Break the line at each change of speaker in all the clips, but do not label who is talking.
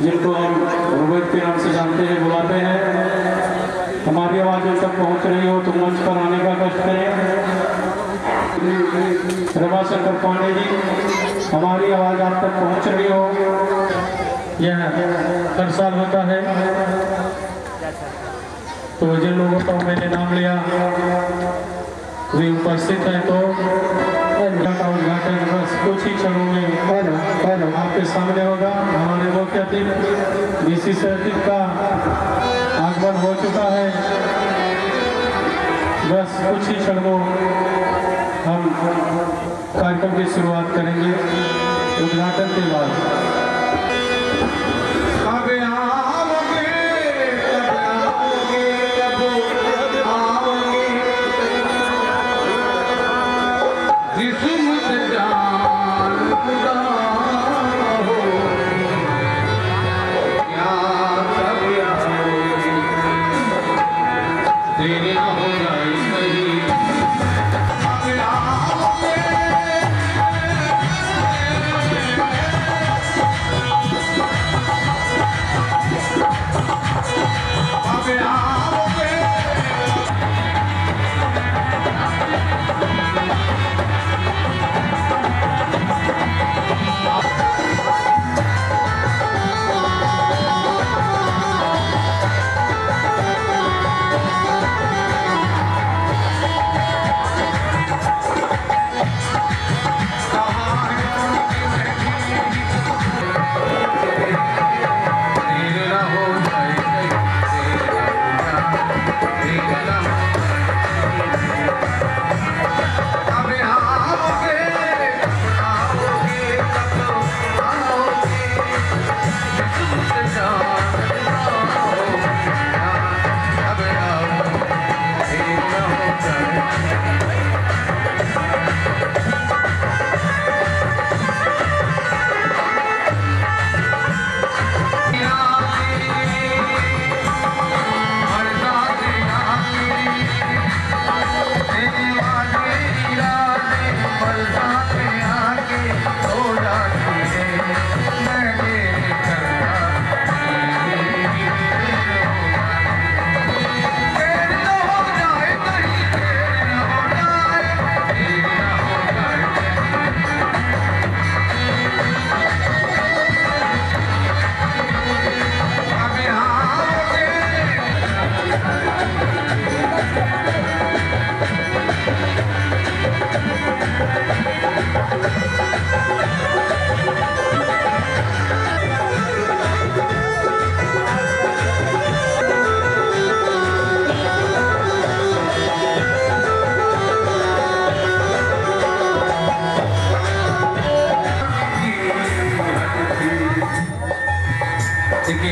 जिनको हम रोहित के नाम से जानते हैं, बुलाते हैं। हमारी आवाज़ जब तक पहुँच रही हो तो मंच पर आने का कष्ट करें। रमाशंकर पांडे जी, हमारी आवाज़ आप तक पहुँच रही हो, यह हर साल होता है। तो जिन लोगों का मैंने नाम लिया वे उपस्थित हैं, तो का उद्घाटन बस कुछ ही क्षणों में आपके सामने होगा। हमारे मुख्य अतिथि डीसी सचिव का आगमन हो चुका है। बस कुछ ही क्षणों हम कार्यक्रम की शुरुआत करेंगे उद्घाटन के बाद।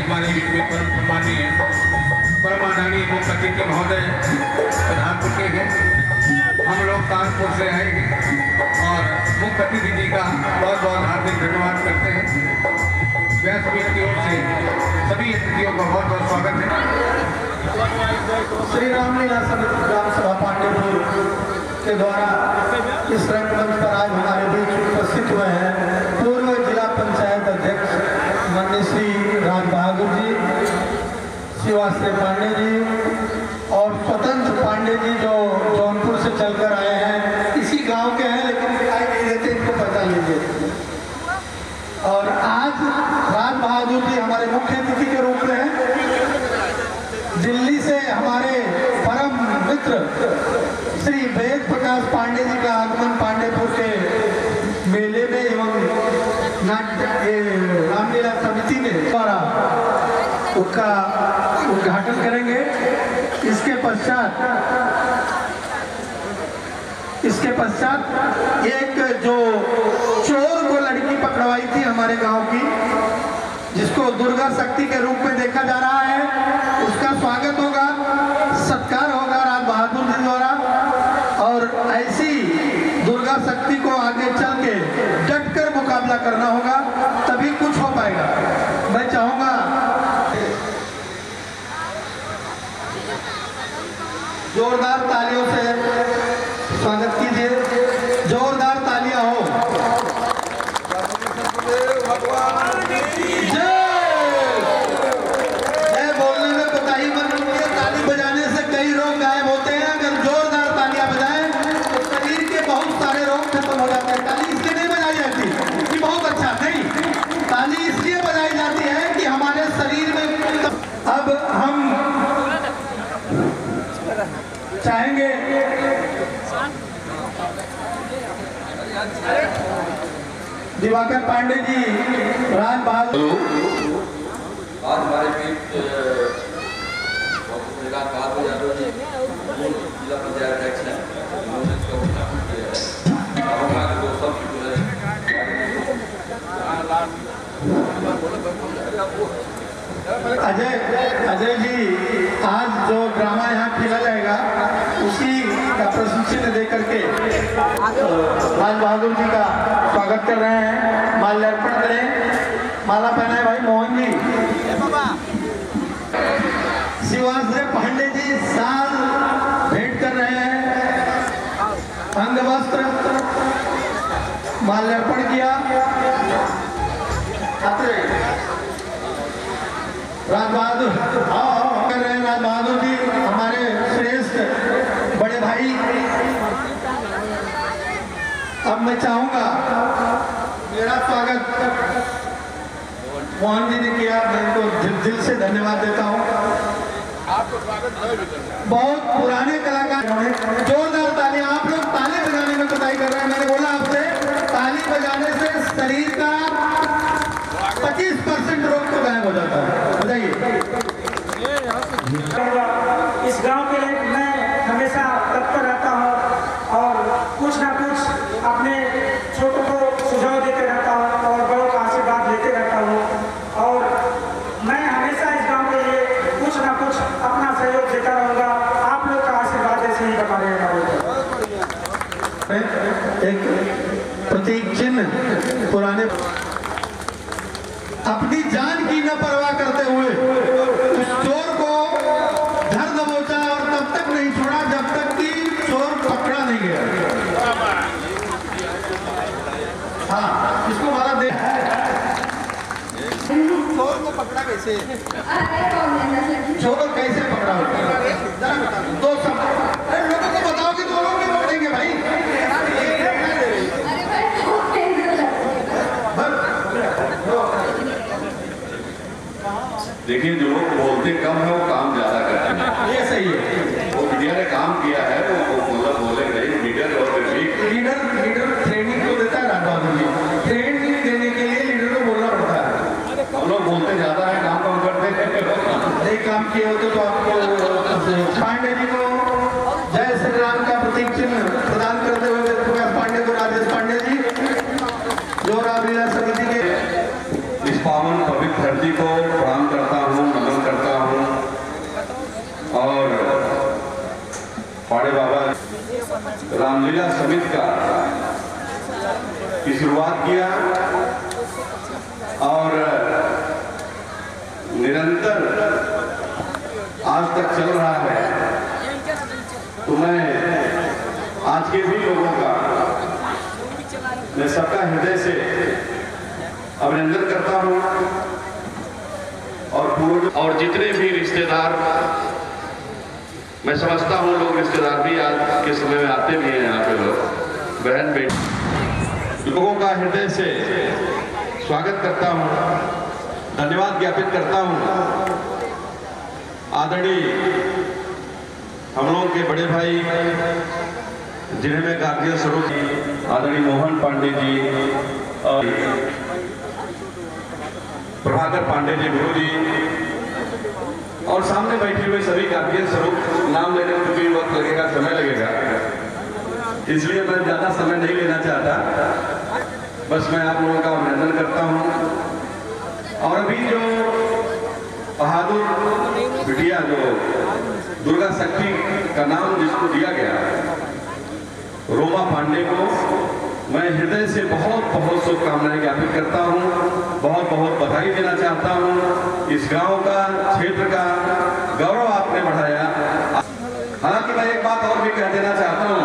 हमारे माननीय परमाननीय मुख्य अतिथि महोदय प्रधानपुर के हैं। हम लोग कानपुर से आए हैं और मुख्य अतिथि जी का बहुत बहुत हार्दिक धन्यवाद करते हैं। व्यासपीठ की ओर से सभी अतिथियों का बहुत बहुत स्वागत है।
श्री रामलीला समिति ग्राम सभा पांडेपुर के द्वारा इस रंगमंच पर आज हमारे बीच उपस्थित हुए हैं पूर्व जिला पंचायत अध्यक्ष माननीय श्री राज बहादुर जी, शिवाश्रय पांडे जी और स्वतंत्र पांडे जी जो जौनपुर से चलकर आए हैं। इसी गांव के हैं लेकिन दिखाई नहीं देते, इनको पहचान लीजिए। और आज राज बहादुर जी हमारे मुख्य अतिथि के रूप में हैं। दिल्ली से हमारे परम मित्र श्री वेद प्रकाश पांडे जी का आगमन पांडेपुर के मेले में एवं रामलीला समिति ने द्वारा उसका उद्घाटन करेंगे। इसके पश्चात एक जो चोर को लड़की पकड़वाई थी हमारे गांव की, जिसको दुर्गा शक्ति के रूप में देखा जा रहा है, उसका स्वागत होगा, सत्कार होगा राज बहादुर जी द्वारा। और ऐसी दुर्गा शक्ति को आगे चल के डटकर मुकाबला करना होगा, तभी कुछ हो पाएगा। मैं चाहूंगा जोरदार तालियों से स्वागत कीजिए, जोरदार तालियां हो। जय दिवाकर पांडे जी, राज बहादुर।
आज हमारे बीच यादव जी जिला पंचायत अध्यक्ष हैं, उन्होंने इसका उद्घाटन किया है। अब हमारे को सब
अजय जी, आज जो ड्रामा यहाँ खेला जाएगा उसी का प्रशिक्षण दे करके राज बहादुर जी का स्वागत कर रहे हैं। माल्यार्पण करें। माला पहनाए भाई मोहन जी। शिवाश्रय पांडे जी साल भेंट कर रहे हैं। अंग वस्त्र माल्यार्पण किया। राज बहादुर कर रहे हैं। राज बहादुर जी हमारे श्रेष्ठ बड़े भाई। अब मैं चाहूंगा मेरा स्वागत मोहन जी ने किया, मैं इनको दिल से धन्यवाद देता हूं। बहुत पुराने कलाकार, जोरदार तालियां। आप लोग ताली बजाने में कुताही कर रहे हैं। मैंने बोला आपसे ताली बजाने से शरीर का 25% रोग तो गायब हो जाता है। बताइए।
इस गांव के लिए मैं हमेशा तत्पर रहता हूं और कुछ ना कुछ अपने छोटों को सुझाव देते रहता हूं और बड़ों का आशीर्वाद लेते रहता हूं और मैं हमेशा इस गांव के लिए कुछ ना कुछ अपना सहयोग देता रहूंगा। आप लोग का आशीर्वाद ऐसे ही बना रहेगा।
एक प्रतीक चिन्ह पुराने अपनी जान की न परवाह करते हुए उस चोर को धर दबोचा और तब तक नहीं छोड़ा जब तक कि चोर पकड़ा नहीं गया। हाँ, इसको हमारा दे। चोर को पकड़ा कैसे? चोर कैसे पकड़ा होगा? दो सब लोगों को बताओ कि दो लोग नहीं पकड़ेंगे भाई।
देखिए, जो लोग बोलते कम है वो काम ज्यादा करते हैं।
ये सही है।
वो मीडिया ने काम किया है तो मतलब बोले नहीं लीडर और
लीडर ट्रेनिंग तो देता है। राज बहादुर जी ट्रेनिंग देने के लिए लीडर को बोलना पड़ता है।
हम लोग बोलते ज्यादा है, काम कम करते हैं।
एक काम किए होते तो आपको पांडे जी को जय श्री राम का प्रतीक चिन्ह प्रदान करते हुए पांडे को, राजेश पांडे जी जो रामलीला समिति के
इस पावन पवित्र धरती को प्रणाम करता हूँ, नमन करता हूँ और पाड़े बाबा रामलीला समिति का की शुरुआत किया और निरंतर आज तक चल रहा है। तो मैं आज के भी लोगों का, मैं सबका हृदय से अभिनंदन करता हूं और जितने भी रिश्तेदार, मैं समझता हूं लोग रिश्तेदार भी आज के समय में आते भी हैं यहाँ पे, लोग बहन बेटी, लोगों का हृदय से स्वागत करता हूं, धन्यवाद ज्ञापित करता हूं। आदरणीय हम लोगों के बड़े भाई जिन्हें मैं गार्जियन स्वरूप, आदरणीय मोहन पांडे जी और प्रभाकर पांडे जी, गुरु जी और सामने बैठे हुए सभी गार्जियन स्वरूप, नाम लेने में भी वक्त लगेगा, समय लगेगा, इसलिए मैं ज़्यादा समय नहीं लेना चाहता। बस मैं आप लोगों का अभिनंदन करता हूँ। और अभी जो बहादुर बिटिया, जो दुर्गा शक्ति का नाम जिसको दिया गया, रोमा पांडे को मैं हृदय से बहुत बहुत शुभकामनाएं ज्ञापित करता हूं, बहुत बहुत बधाई देना चाहता हूं। इस गांव का, क्षेत्र का गौरव आपने बढ़ाया। हालांकि मैं एक बात और भी कह देना चाहता हूं,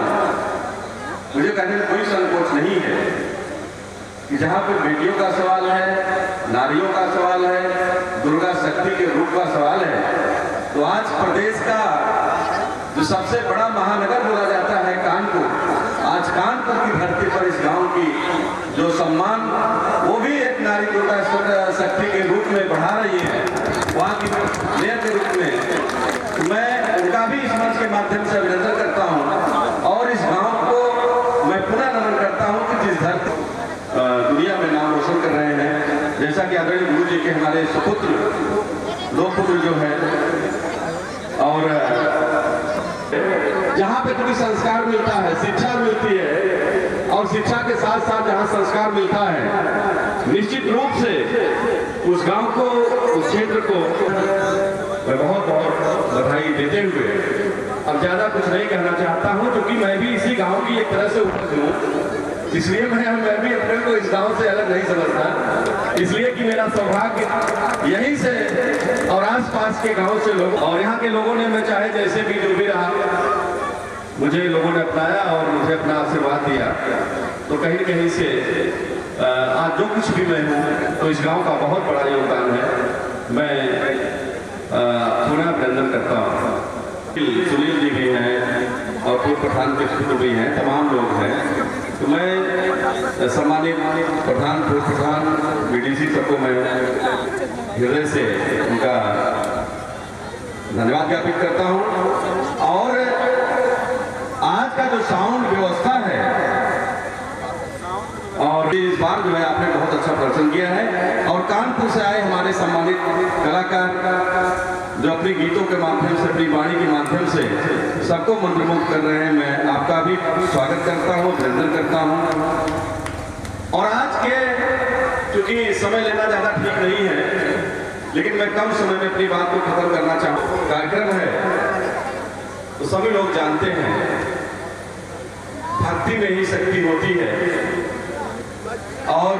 मुझे कहने में कोई संकोच नहीं है कि जहां पर बेटियों का सवाल है, नारियों का सवाल है, दुर्गा शक्ति के रूप का सवाल है, तो आज प्रदेश का जो सबसे बड़ा महानगर बोला जाता है कानपुर, आज कानपुर की धरती पर इस गांव की जो सम्मान, वो भी एक नारी दुर्गा शक्ति के रूप में बढ़ा रही है, वहाँ की मेयर के रूप में। मैं उनका भी इस मंच के माध्यम से अभिनंदन करता हूँ और इस गांव को मैं पुनः नमन करता हूँ कि जिस धरती दुनिया में नाम रोशन कर रहे हैं। जैसा कि आदरणीय गुरु जी के हमारे सुपुत्र 2 पुत्र जो है, और जहाँ पे कोई संस्कार मिलता है, शिक्षा मिलती है, और शिक्षा के साथ साथ जहाँ संस्कार मिलता है, निश्चित रूप से उस गांव को, उस क्षेत्र को मैं बहुत बहुत बधाई देते हुए अब ज्यादा कुछ नहीं कहना चाहता हूँ, क्योंकि मैं भी इसी गांव की एक तरह से उपज हूँ, इसलिए मैं भी अपने को इस गांव से अलग नहीं समझता। इसलिए कि मेरा सौभाग्य यहीं से और आसपास के गांव से लोग, और यहाँ के लोगों ने, मैं चाहे जैसे भी जो भी रहा, मुझे लोगों ने अपनाया और मुझे अपना आशीर्वाद दिया। तो कहीं न कहीं से आज जो कुछ भी मैं हूँ, तो इस गांव का बहुत बड़ा योगदान है। मैं पुनः अभिनंदन करता हूँ। सुनील जी भी हैं और पूर्व प्रधान के पुत्र भी हैं, तमाम लोग हैं। तो मैं सम्मानित प्रधान, पूर्व प्रधान, बीडीसी सबको मैं हृदय से उनका धन्यवाद ज्ञापित करता हूँ। और आज का जो साउंड व्यवस्था है, और इस बार जो है आपने बहुत अच्छा प्रदर्शन किया है, और कानपुर से आए हमारे सम्मानित कलाकार जो अपने गीतों के माध्यम से, अपनी वाणी के माध्यम से सबको मंत्रमुग्ध कर रहे हैं, मैं आपका भी स्वागत करता हूँ, अभिनंदन करता हूँ। और आज के, क्योंकि समय लेना ज़्यादा ठीक नहीं है, लेकिन मैं कम समय में अपनी बात को खत्म करना चाहूँ। कार्यक्रम है तो सभी लोग जानते हैं, भक्ति में ही शक्ति होती है, और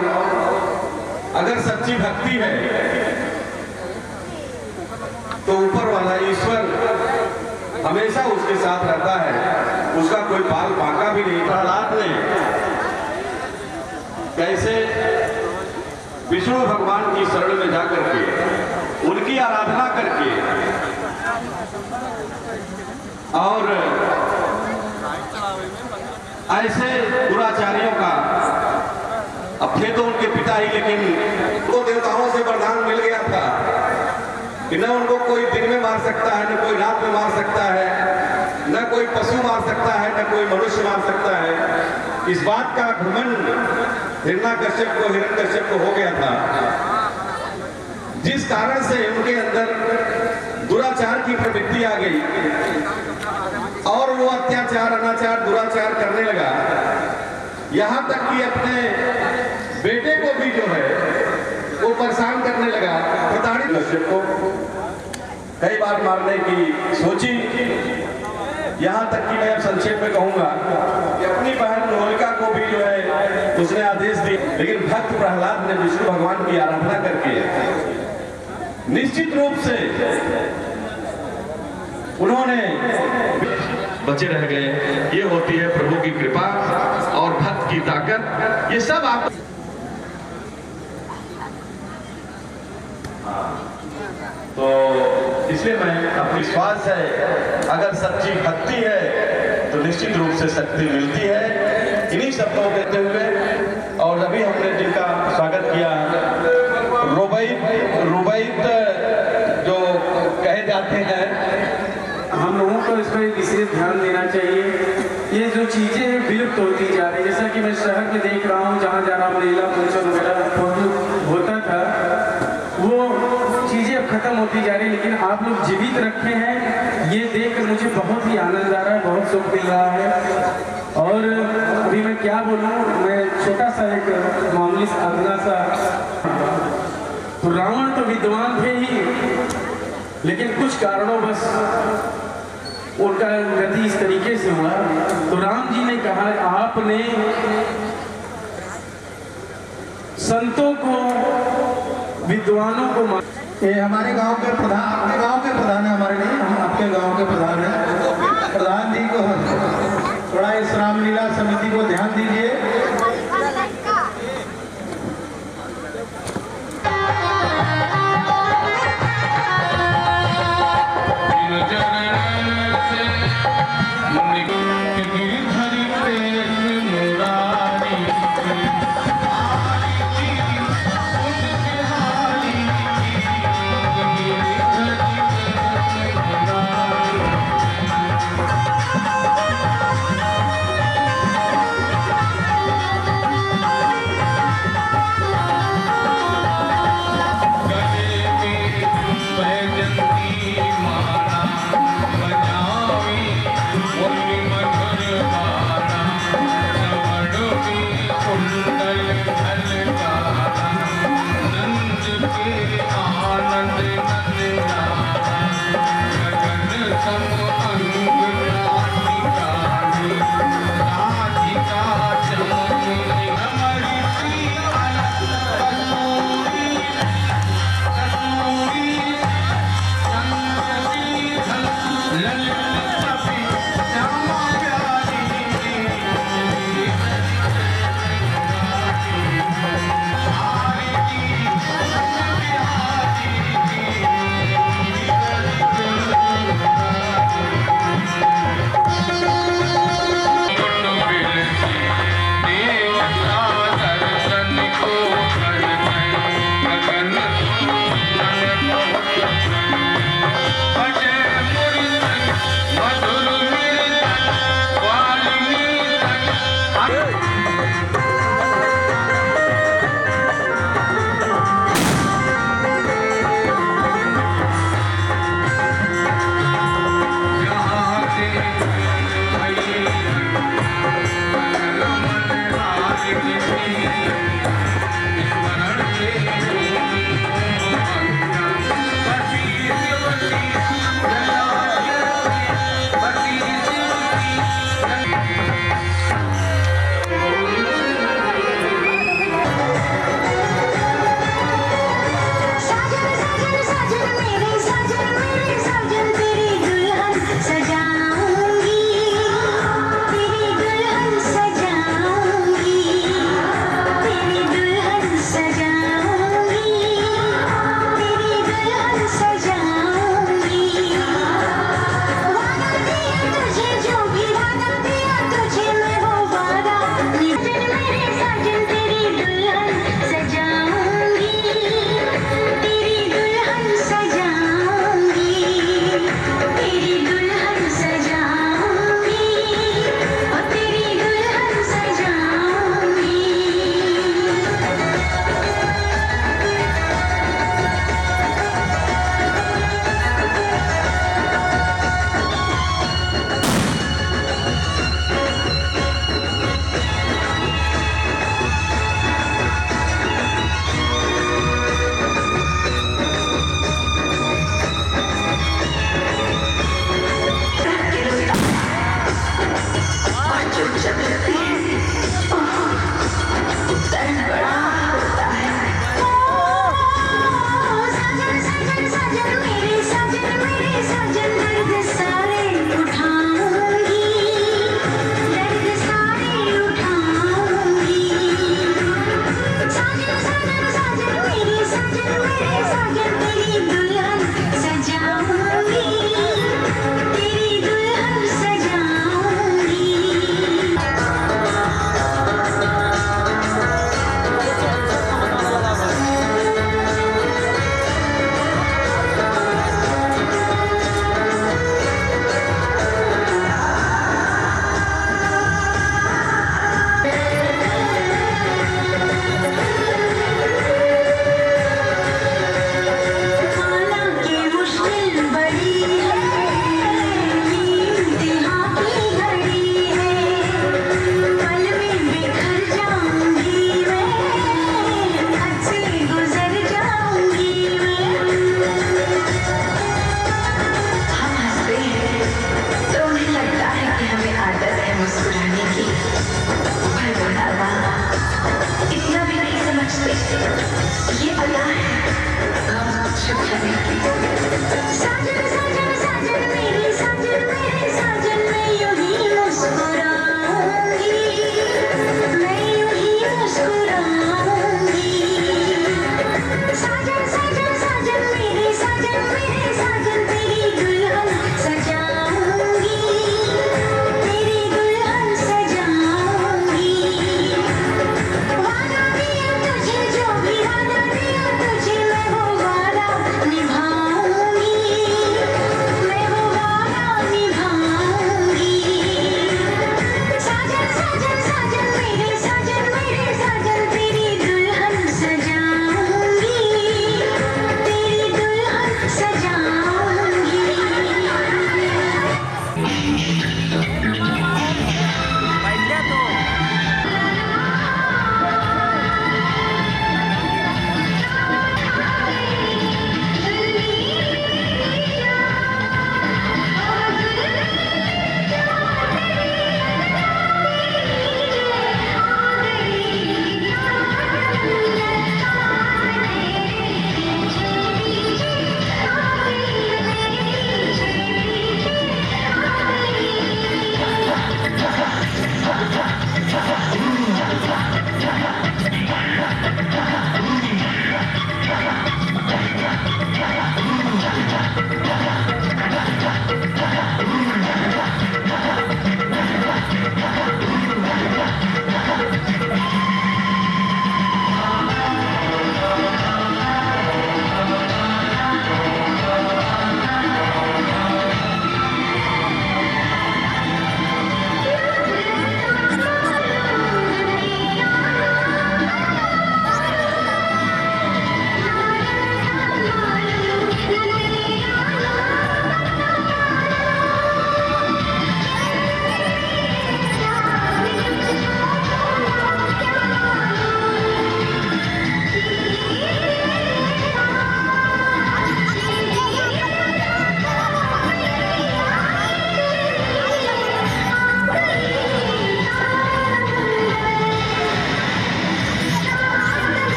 अगर सच्ची भक्ति है तो ऊपर वाला ईश्वर हमेशा उसके साथ रहता है, उसका कोई बाल बांका भी नहीं। प्रहलाद ने कैसे विष्णु भगवान की शरण में जाकर के, उनकी आराधना करके, और ऐसे दुराचारियों का, अब थे तो उनके पिता ही, लेकिन वो देवताओं से वरदान मिल गया था कि न उनको कोई दिन में मार सकता है, न कोई रात में मार सकता है, न कोई पशु मार सकता है, न कोई मनुष्य मार सकता है। इस बात का घमंड हिरण्यकश्यप को हो गया था, जिस कारण से उनके अंदर दुराचार की प्रवृत्ति आ गई, और वो अत्याचार, अनाचार, दुराचार करने लगा। यहाँ तक कि अपने बेटे को भी जो है वो परेशान करने लगा। प्रताड़ित कश्यप को कई बार मारने की सोची। यहाँ तक कि मैं अब संक्षेप में कहूंगा कि अपनी बहन होलिका को भी जो है उसने आदेश दिया, लेकिन भक्त प्रहलाद ने विष्णु भगवान की आराधना करके निश्चित रूप से उन्होंने बचे रह गए। ये होती है प्रभु की कृपा और भक्त की ताकत। ये सब आप तो इसलिए मैं अपनी विश्वास है, अगर सच्ची भक्ति है तो निश्चित रूप से शक्ति मिलती है। इन्हीं शब्दों को कहते हुए, और अभी हमने जिनका स्वागत किया, रुबैत जो कहे जाते हैं,
हम लोगों को इस पर विशेष ध्यान देना चाहिए। ये जो चीजें हैं विलुप्त होती जा रही है। जैसा कि मैं शहर में देख रहा हूँ, जहाँ जहाँ मेला फंक्शन वगैरह होता था, वो चीजें अब खत्म होती जा रही है, लेकिन आप लोग जीवित रखे हैं। ये देख मुझे बहुत ही आनंद आ रहा है, बहुत सुख मिल रहा है। और अभी मैं क्या बोलूँ, मैं छोटा सा एक मामूली अगला सा, तो रावण तो विद्वान थे ही, लेकिन कुछ कारणों बस उनका गति इस तरीके से हुआ। तो राम जी ने कहा, आपने संतों को, विद्वानों को,
ये हमारे गांव के प्रधान, अपने गांव के प्रधान है, हमारे नहीं, हम आपके गांव के प्रधान हैं। प्रधान जी को थोड़ा इस रामलीला समिति को ध्यान दीजिए।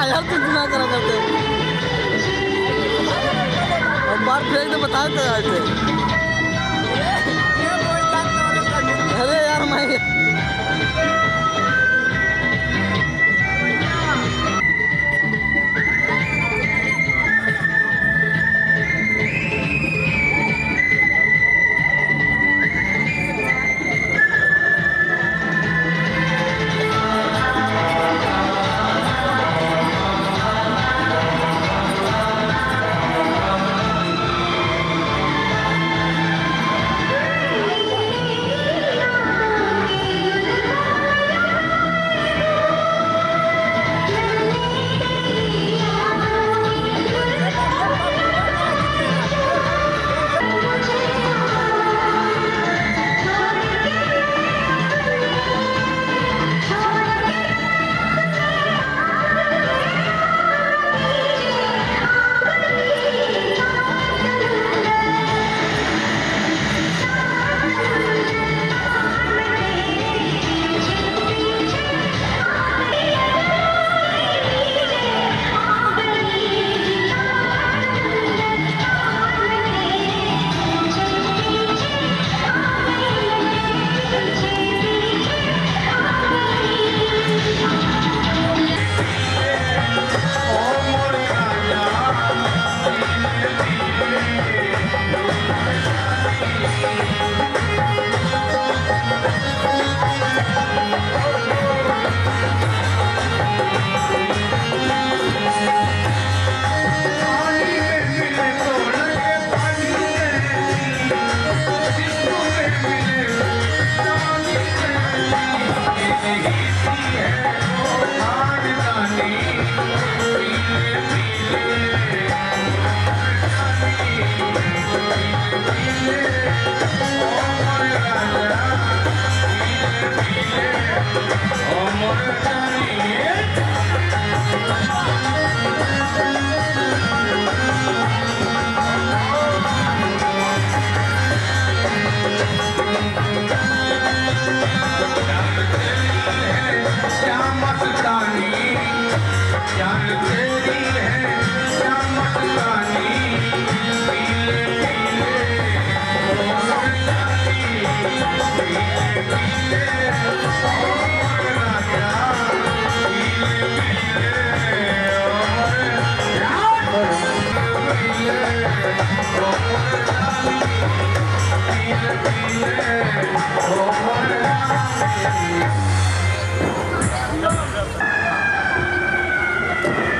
यार तुम गुनाह करा करते और बार फेंक दे बताए थे आए थे। अरे यार मैं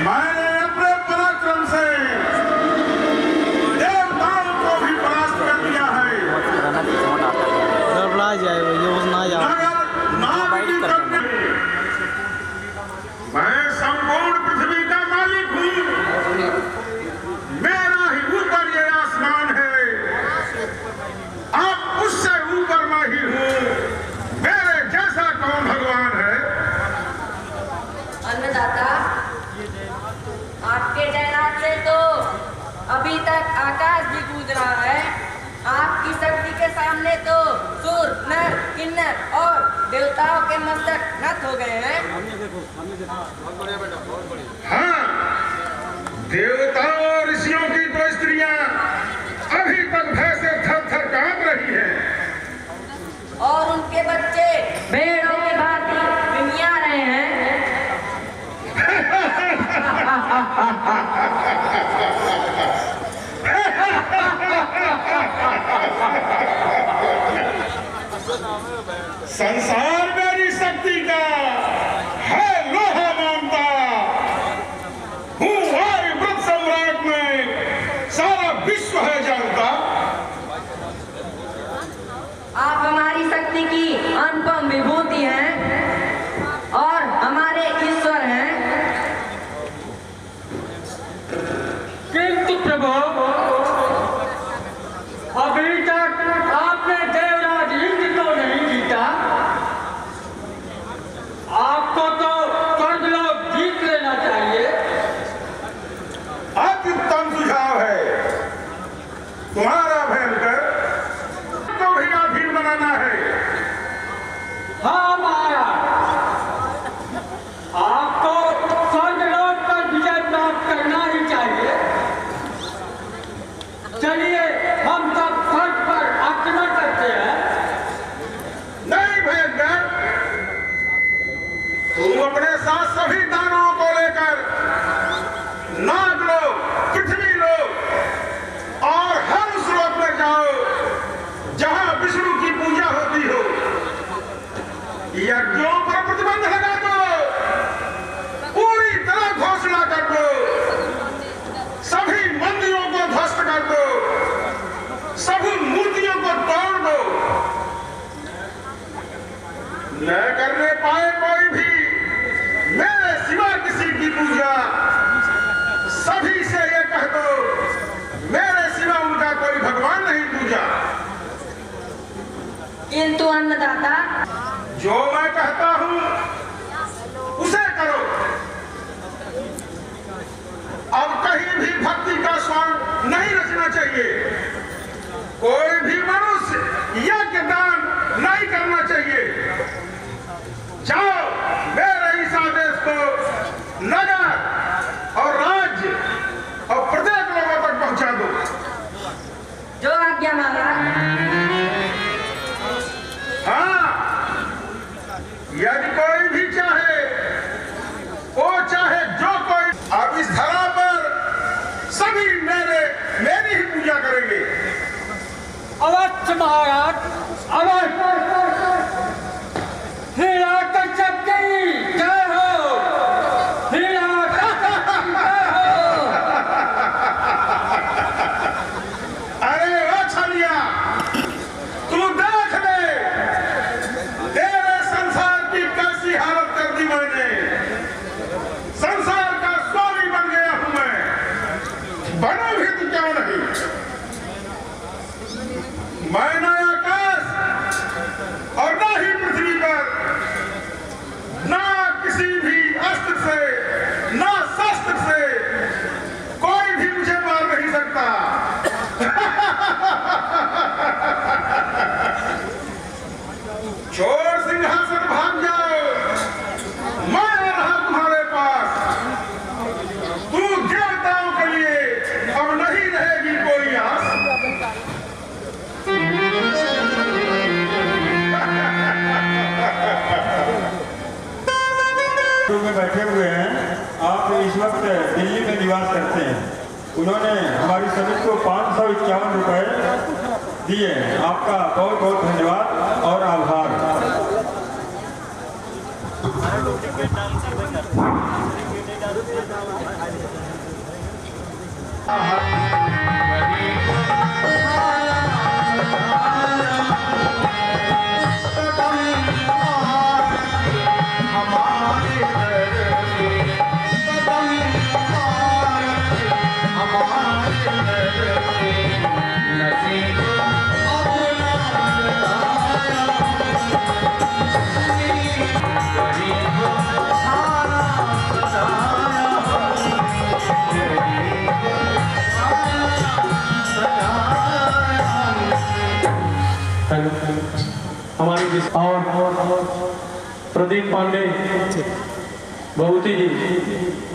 मैंने अपने पराक्रम से देवताओं को भी परास्त कर दिया है।
गड़बड़ा जाए वो ये ना यार
मगर नाम की करने मैं संपूर्ण पृथ्वी का मालिक हूँ। मेरा ही ऊपर ये आसमान है, आप उससे ऊपर मैं ही हूँ। मेरे जैसा कौन भगवान है?
अन्नदाता, आपके जयनाथ से तो अभी तक आकाश भी गूंज रहा है। आपकी शक्ति के सामने तो सुर, नर, किन्नर और देवताओं के मस्तक नत हो गए हैं।
हाँ, देवताओं और ऋषियों की तो स्त्रियां अभी तक भय से थर-थर कांप रही हैं।
और उनके बच्चे भेड़ों की भांति मिमिया रहे हैं।
संसार मेरी शक्ति का है लोहा मानता हूँ। आर्यव्रत सम्राट में सारा विश्व है जानता।
आप हमारी शक्ति की अनुपम विभूति हैं और हमारे ईश्वर हैं।
किंतु प्रभु, अभी तक आपने देवराज इंद्र को नहीं जीता। आपको
यज्ञों पर प्रतिबंध लगा दो, पूरी तरह घोषणा कर दो, सभी मंदिरों को ध्वस्त कर दो, सभी मूर्तियों को तोड़ दो। न करने पाए कोई भी मेरे सिवा किसी की पूजा, सभी से ये कह दो मेरे सिवा उनका कोई भगवान नहीं पूजा।
किंतु अन्नदाता,
जो मैं कहता हूं उसे करो। अब कहीं भी भक्ति का स्वांग नहीं रचना चाहिए, कोई भी मनुष्य यज्ञ दान नहीं करना चाहिए। जाओ मेरे इस आदेश को नगर और राज्य और प्रत्येक लोगों तक पहुंचा दो।
जो आज्ञा महाराज।
हाँ, यदि कोई भी चाहे, वो चाहे जो कोई, अब इस धरा पर सभी मेरी ही पूजा करेंगे।
अवश्य महाराज, अवश्य। जय हो,
अरे ओ छलिया, तू देख ले तेरे संसार की कैसी हालत कर दी मैंने। संसार का स्वामी बन गया हूं मैं, बनो भी तू क्यों नहीं। मैं ना आकाश और ना ही पृथ्वी पर, ना किसी भी अस्त्र से, ना शस्त्र से कोई भी मुझे मार नहीं सकता। छोड़ सिंहासन, भाग जाओ, मैं आ रहा तुम्हारे पास। तू देवताओं के लिए अब नहीं रहेगी कोई आस।
में बैठे हुए हैं, आप इस वक्त दिल्ली में निवास करते हैं। उन्होंने हमारी समिति को 551 रुपए दिए। आपका बहुत बहुत धन्यवाद और आभार।
हमारे और प्रदीप पांडे बहुती जी,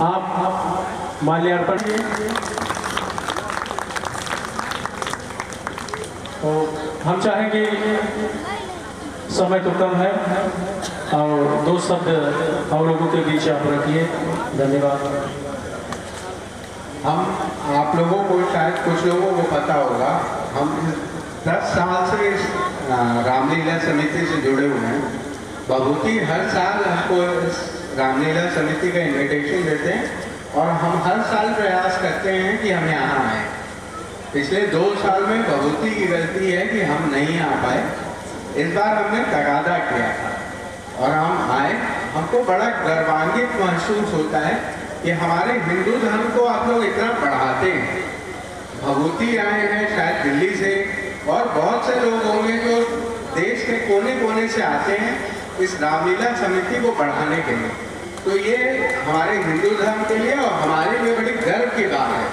आप माल्यार्पण। तो हम चाहेंगे, समय तो कम है और 2 शब्द हम लोगों के बीच आप रखिए। धन्यवाद।
हम आप लोगों को, शायद कुछ लोगों को पता होगा, हम 10 साल से इस रामलीला समिति से जुड़े हुए हैं। भभूति हर साल हमको इस रामलीला समिति का इनविटेशन देते हैं और हम हर साल प्रयास करते हैं कि हम यहाँ आए। पिछले 2 साल में भभूति की गलती है कि हम नहीं आ पाए। इस बार हमने तगादा किया था और हम आए। हमको बड़ा गर्वान्वित महसूस होता है कि हमारे हिंदू धर्म को आप लोग इतना बढ़ाते हैं। भभूति आए हैं शायद दिल्ली से, और बहुत से लोग होंगे जो देश के कोने कोने से आते हैं इस रामलीला समिति को बढ़ाने के लिए। तो ये हमारे हिंदू धर्म के लिए और हमारे लिए बड़ी गर्व की बात है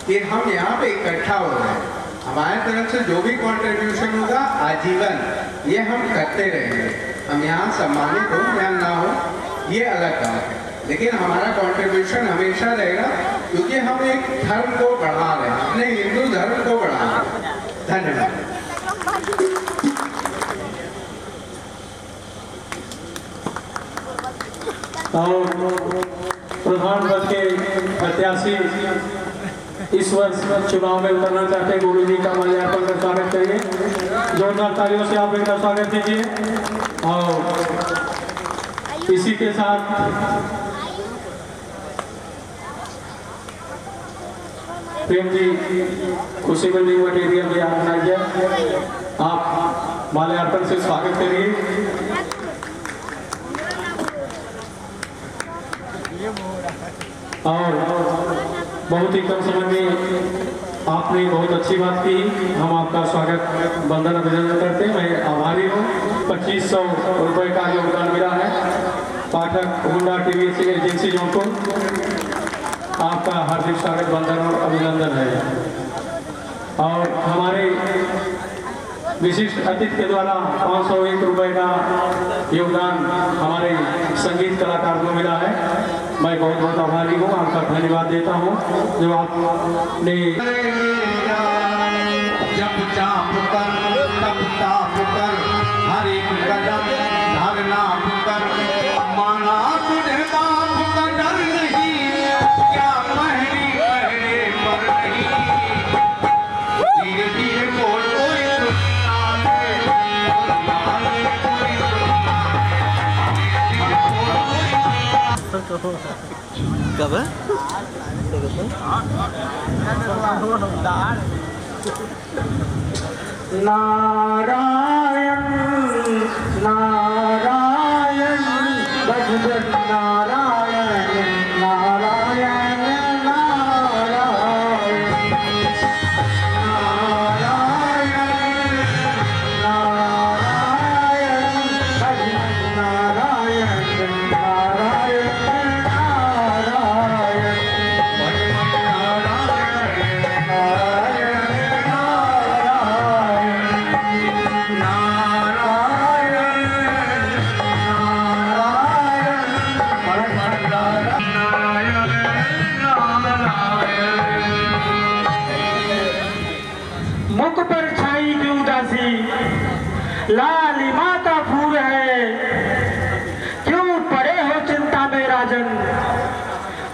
कि हम यहाँ पे इकट्ठा हो रहे हैं। हमारे तरफ से जो भी कंट्रीब्यूशन होगा आजीवन ये हम करते रहेंगे। हम यहाँ सम्मानित हो या ना हो ये अलग बात है, लेकिन हमारा कंट्रीब्यूशन हमेशा रहेगा क्योंकि हम एक धर्म को बढ़ा रहे हैं, अपने हिंदू धर्म को बढ़ा रहे हैं। धन्यवाद।
और प्रधान पद के प्रत्याशी इस वर्ष चुनाव में उतरना चाहते हैं गुरु जी का माल्यार्पण कर स्वागत करिए। जोरदार तालियों से आप इनका स्वागत कीजिए। और इसी के साथ प्रेम जी खुशी बिल्डिंग मटेरियल भी ऑर्गेनाइजर, आप माल्यार्पण से स्वागत करिए। और बहुत ही कम समय में आपने बहुत अच्छी बात की, हम आपका स्वागत वंदन अभिनंदन करते हैं। मैं आभारी हूँ। 2500 रुपये का योगदान मिला है पाठक हुंडा टीवीएस एजेंसी जौनपुर, आपका हार्दिक स्वागत वंदन और अभिनंदन है। और हमारे विशिष्ट अतिथि के द्वारा 501 रुपये का योगदान हमारे संगीत कलाकार को मिला है। मैं बहुत बहुत आभारी हूँ, आपका धन्यवाद देता हूँ जो आपने
जब चाप कर तब ताप कर हर एक कदम धरना कर माना तुझे बाप का डर नहीं क्या पहली पहले पर नहीं धीरे धीरे बोल कोई
कब है?
नारायण नारायण भगवान नारायण नारायण नारायण नारायण नारायण भगवान नारायण नारायण मुख पर छाई की उदासी लाली माता फूल है, क्यों पड़े हो चिंता में राजन,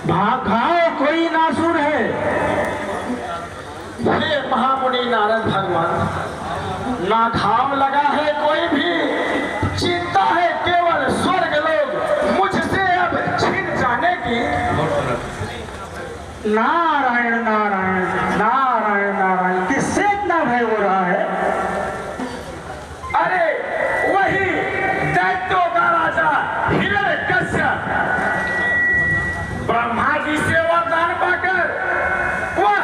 भागाओ कोई नासुर है। हे महामुनि नारद भगवान, ना घाव लगा है कोई भी, चिंता है केवल स्वर्ग लोग मुझसे अब छिन जाने की। नारायण नारायण नारायण नारायण, किससे इतना भय हो रहा है? अरे वही दैत्यों का राजा हिरण्यकश्यप ब्रह्मा जी से वरदान पाकर वह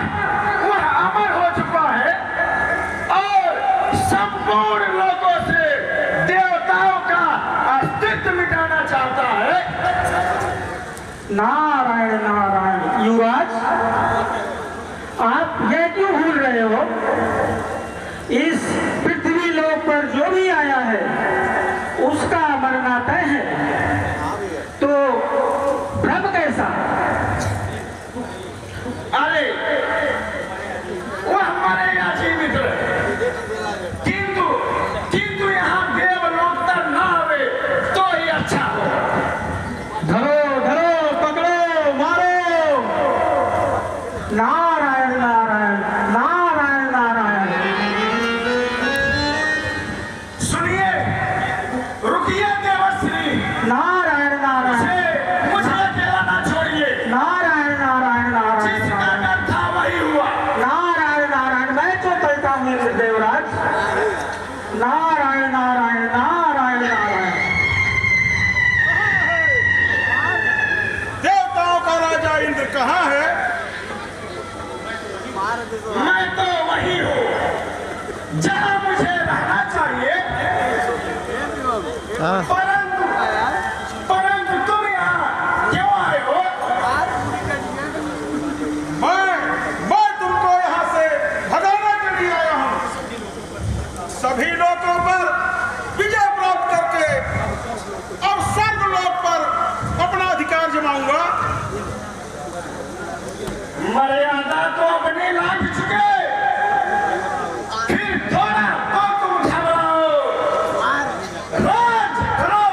अमर हो चुका है और संपूर्ण लोगों से देवताओं का अस्तित्व मिटाना चाहता है। नारायण नारायण। युवराज, आप यह क्यों भूल रहे हो? इस पृथ्वी लोक पर जो भी आया है उसका मरना तय है, तो भ्रम कैसा? अरे वह मरेगा जीवित रहे, किंतु यहाँ देवलोक तक न आवे तो ही अच्छा हो। धरो धरो पकड़ो मारो। नारायण नारायण नारायण नारायण। सुनिए, रुकिए देवश्री। नारायण नारायण, मुझे अकेला ना छोड़िए। नारायण नारायण नारायण, जिसका डर था वही हुआ। नारायण नारायण, मैं तो चलता हूँ देवराज। नारायण नारायण नारायण नारायण।
देवताओं का राजा इंद्र कहाँ है?
मैं तो वही हूँ जहाँ मुझे रहना चाहिए, परंतु तुम यहाँ क्यों आए हो?
मैं तुमको यहाँ से भगाने के लिए आया हूँ। सभी लोगों पर विजय प्राप्त करके अब स्वर्ग लोक पर अपना अधिकार जमाऊंगा।
मर्यादा तो अपनी लांघ चुके, फिर थोड़ा तो तुम घबराओ। रोज रोज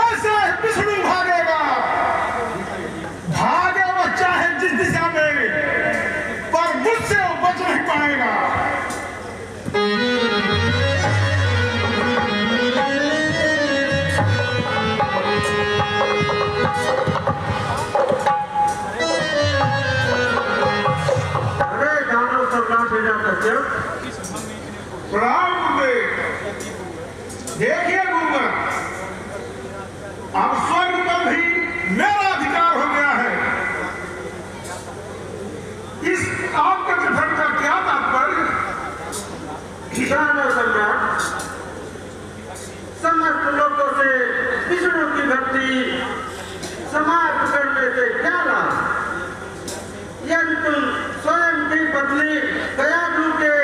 वैसे विष्णु भागेगा, भागे वो चाहे जिस दिशा में, पर मुझसे वो बच नहीं पाएगा।
अरे दानव सम्राट भेजा कश्यप,
प्रणाम गुरुदेव। देखिए गुरुवर, अब स्वर्ग पर भी मेरा अधिकार हो गया है। इस आपके कथन का क्या तात्पर्य?
दानव सम्राट समस्त लोगों से विष्णु की भक्ति समाप्त करने से क्या लाभ? यदि तुम स्वयं की पत्नी कयाधु के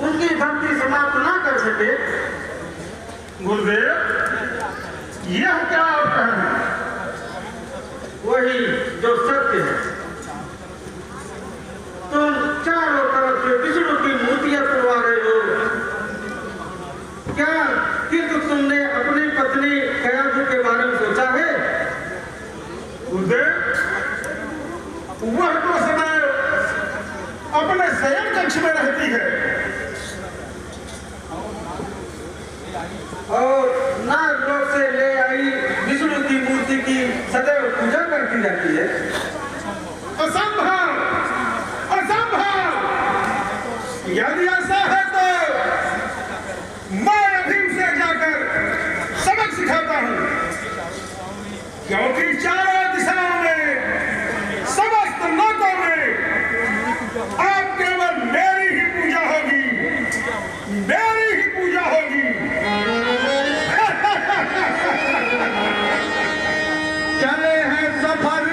उनकी भक्ति समाप्त ना कर सके।
गुरुदेव, यह क्या आप कह रहे हैं?
वही जो सत्य है। तुम चारों तरफ से विष्णु की मूर्तियां तुड़वा रहे हो। क्या किंतु तुमने अपनी पत्नी कयाधु के बारे में सोचा है?
गुरुदेव, वह तो सदैव अपने शयन कक्ष में रहती है
और नागलोक से ले आई विष्णु की मूर्ति की सदैव पूजा करती रहती है।
असंभव, असंभव। यदि ऐसा है तो मैं अभी से जाकर सबक सिखाता हूं, क्योंकि चारों दिशाओं में, समस्त लोकों में अब केवल मेरी ही पूजा होगी, मेरी ही पूजा होगी। चले हैं सफर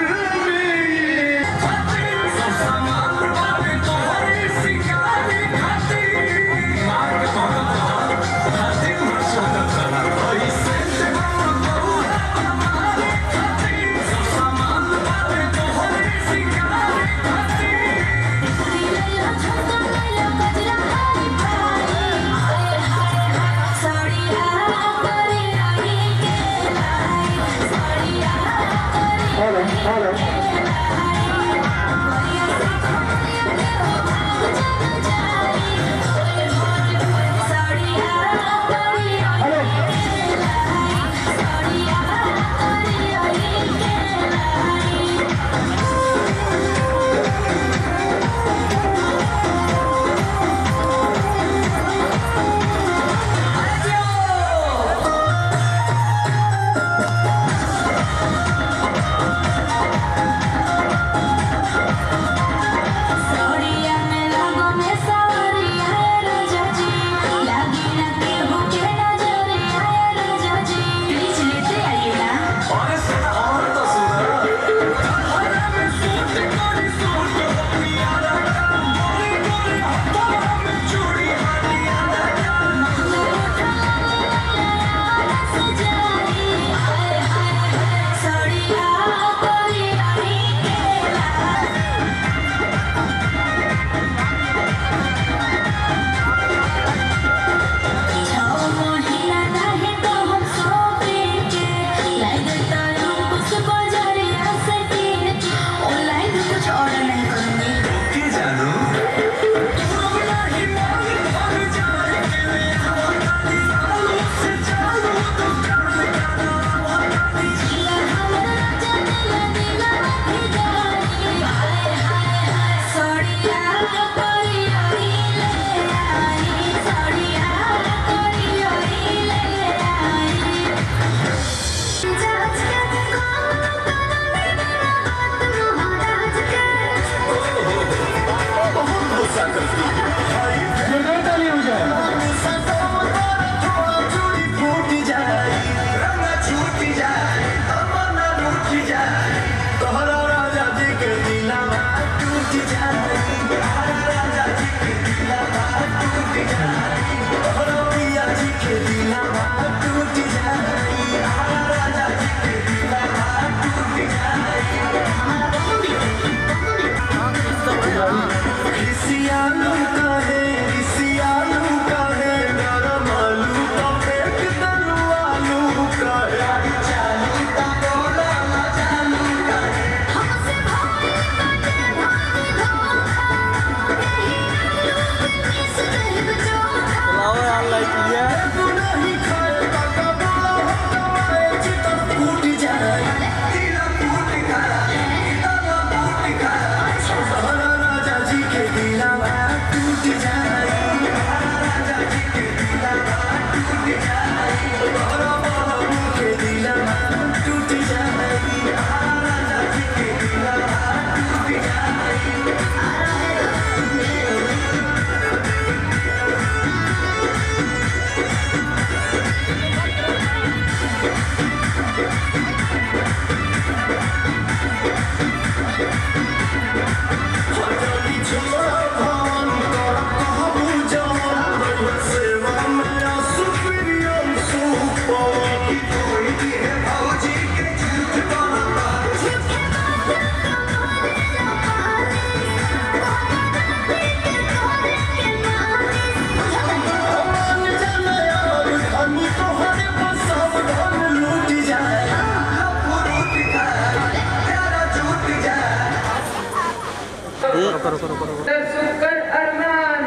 सुकर अरमान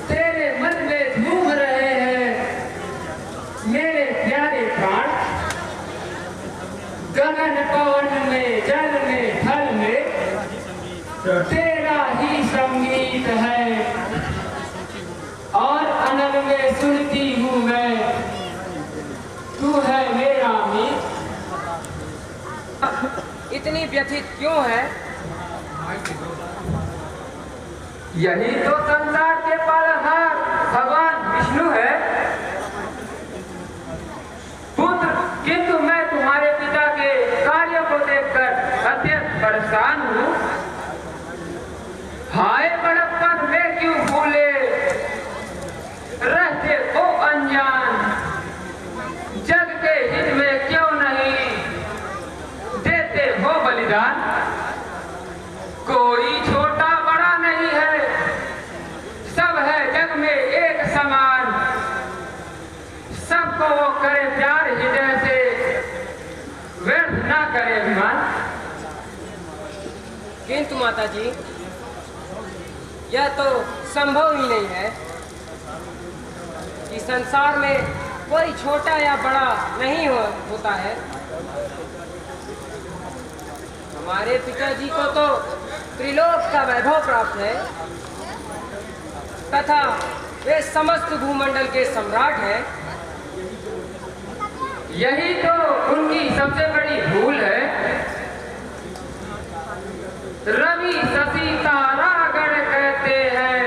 तेरे मन में घूम रहे हैं मेरे प्यारे प्राण। गगन पवन में जल में थल में तेरा ही संगीत है और अनल में सुनती हूँ मैं तू है मेरा मीत। इतनी व्यथित क्यों है? यही तो संसार के पालनहार भगवान विष्णु है पुत्र, किंतु मैं तुम्हारे पिता के कार्य को देखकर अत्यंत परेशान हूँ। हाय बड़प्पन में क्यों भूले रहते हो अनजान, जग के हित में क्यों नहीं देते हो बलिदान। कोई छोटा बड़ा नहीं है, सब है जग में एक समान, सबको वो करे प्यार हृदय से, व्यर्थ ना करे अभिमान। किंतु माता जी यह तो संभव ही नहीं है कि संसार में कोई छोटा या बड़ा नहीं होता है। हमारे पिताजी को तो त्रिलोक का वैभव प्राप्त है तथा वे समस्त भूमंडल के सम्राट हैं। यही तो उनकी सबसे बड़ी भूल है। रवि शशि तारा गण कहते हैं,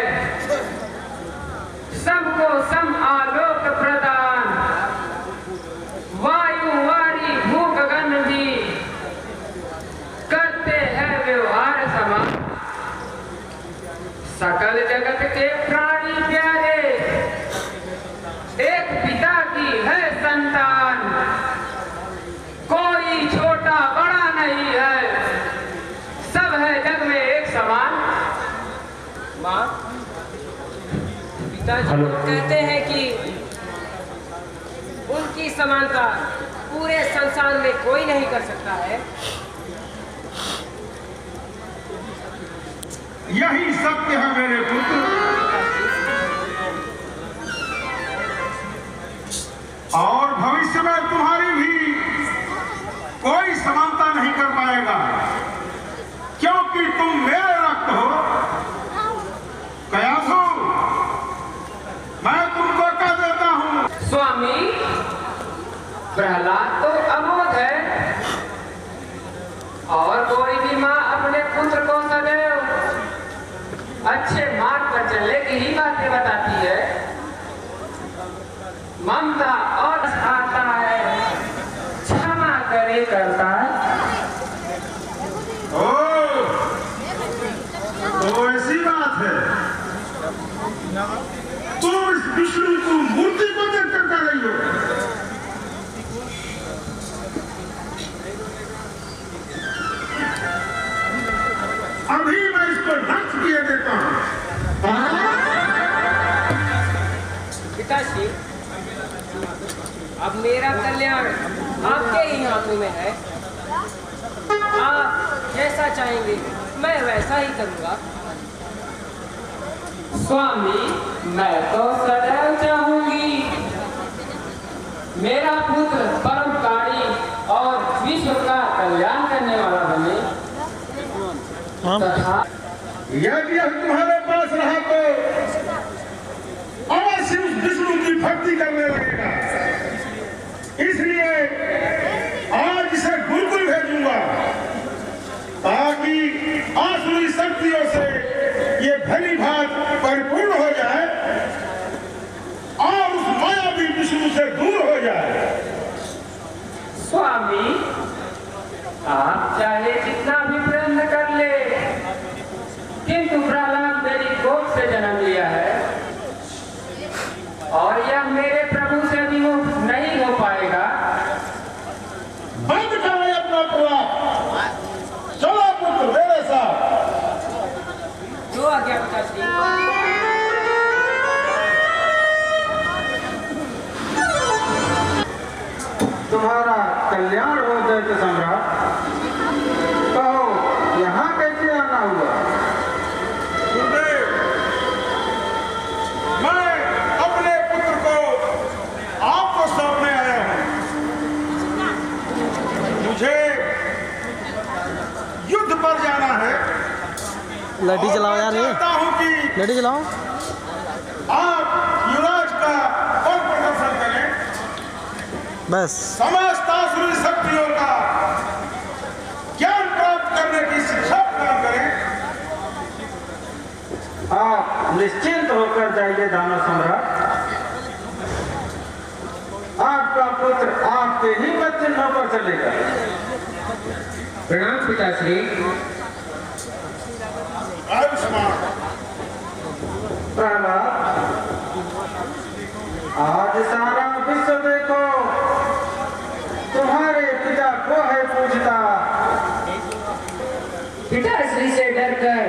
सबको सम आलोक प्रदान, वायु वारी भू गगन भी करते हैं व्यवहार समान। सकल जगत के प्राणी प्यारे एक पिता की है संतान, कोई छोटा बड़ा नहीं है, सब है जग में एक समान। माँ पिताजी कहते हैं कि उनकी समानता पूरे संसार में कोई नहीं कर सकता है।
यही सत्य है मेरे पुत्र, और भविष्य में तुम्हारी भी कोई समानता नहीं कर पाएगा, क्योंकि तुम मेरे रक्त हो। कयासु, मैं तुमको कह देता हूँ।
स्वामी प्रहलाद तो अमोघ है, और कोई भी माँ अपने पुत्र को सदैव अच्छे मार्ग पर चलने की ही बातें बताती है। ममता और आता है, क्षमा करे करता है।
ओ, तो ऐसी बात है, तुम इस विष्णु को मूर्ति को देखकर कर रही हो। अभी मैं इसको नष्ट किए देता हूं।
पिताश्री, अब मेरा कल्याण आपके ही हाथों में है। आप जैसा चाहेंगे मैं वैसा ही करूंगा। स्वामी मैं तो सदैव चाहूंगी मेरा पुत्र परोपकारी और विश्व का कल्याण करने वाला बने। तथा
यदि तुम्हारे पास रहा तो अवश्य उस विष्णु की भक्ति करने लगेगा। इसलिए आज इसे गुरुकुल भेजूंगा ताकि आसुरी शक्तियों से ये भली भात परिपूर्ण हो जाए और उस मायावी विष्णु से दूर हो जाए।
स्वामी आप चाहे जितना भी प्रयत्न कर ले, किंतु प्रहलाद मेरी कोख से जन्म लिया है और यह मेरे प्रभु से विमुख नहीं हो पाएगा।
तुम्हारा कल्याण हो दैत्य सम्राट। कहो यहाँ कैसे आना हुआ?
गुरुदेव, मैं अपने पुत्र को आपको सौंपने आया हूँ। मुझे युद्ध पर जाना है।
लड्डी
और
चलाओ
मैं
यार, ये
चाहता हूँ कि
लड्डी चलाओ।
आप युवराज का बल प्रदर्शन करें,
बस
समस्त आसुरी शक्तियों का ज्ञान प्राप्त करने की शिक्षा प्रदान करें।
आप निश्चिंत होकर जाइए दानव सम्राट। आपका पुत्र आपके ही पद चिन्हों पर चलेगा।
प्रणाम पिताश्री।
आयुष्मान।
प्रहलाद, आज सारा विश्व देखो तुम्हारे पिता को है पूजता।
पिताश्री से डरकर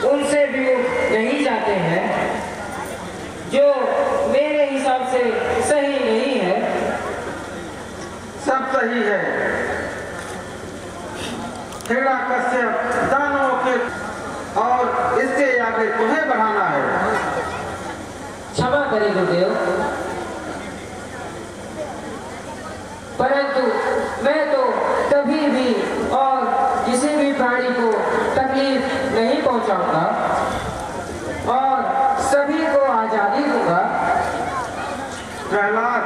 उनसे विमुख नहीं जाते हैं, जो मेरे हिसाब से सही नहीं है।
सब सही है। खेड़ा कश्यप दानवों के और इसके आगे तुम्हें बढ़ाना है।
क्षमा करें गुरुदेव, परंतु मैं तो कभी भी और किसी भी प्राणी को तकलीफ नहीं पहुंचाऊंगा और सभी को आजादी दूंगा।
प्रहलाद,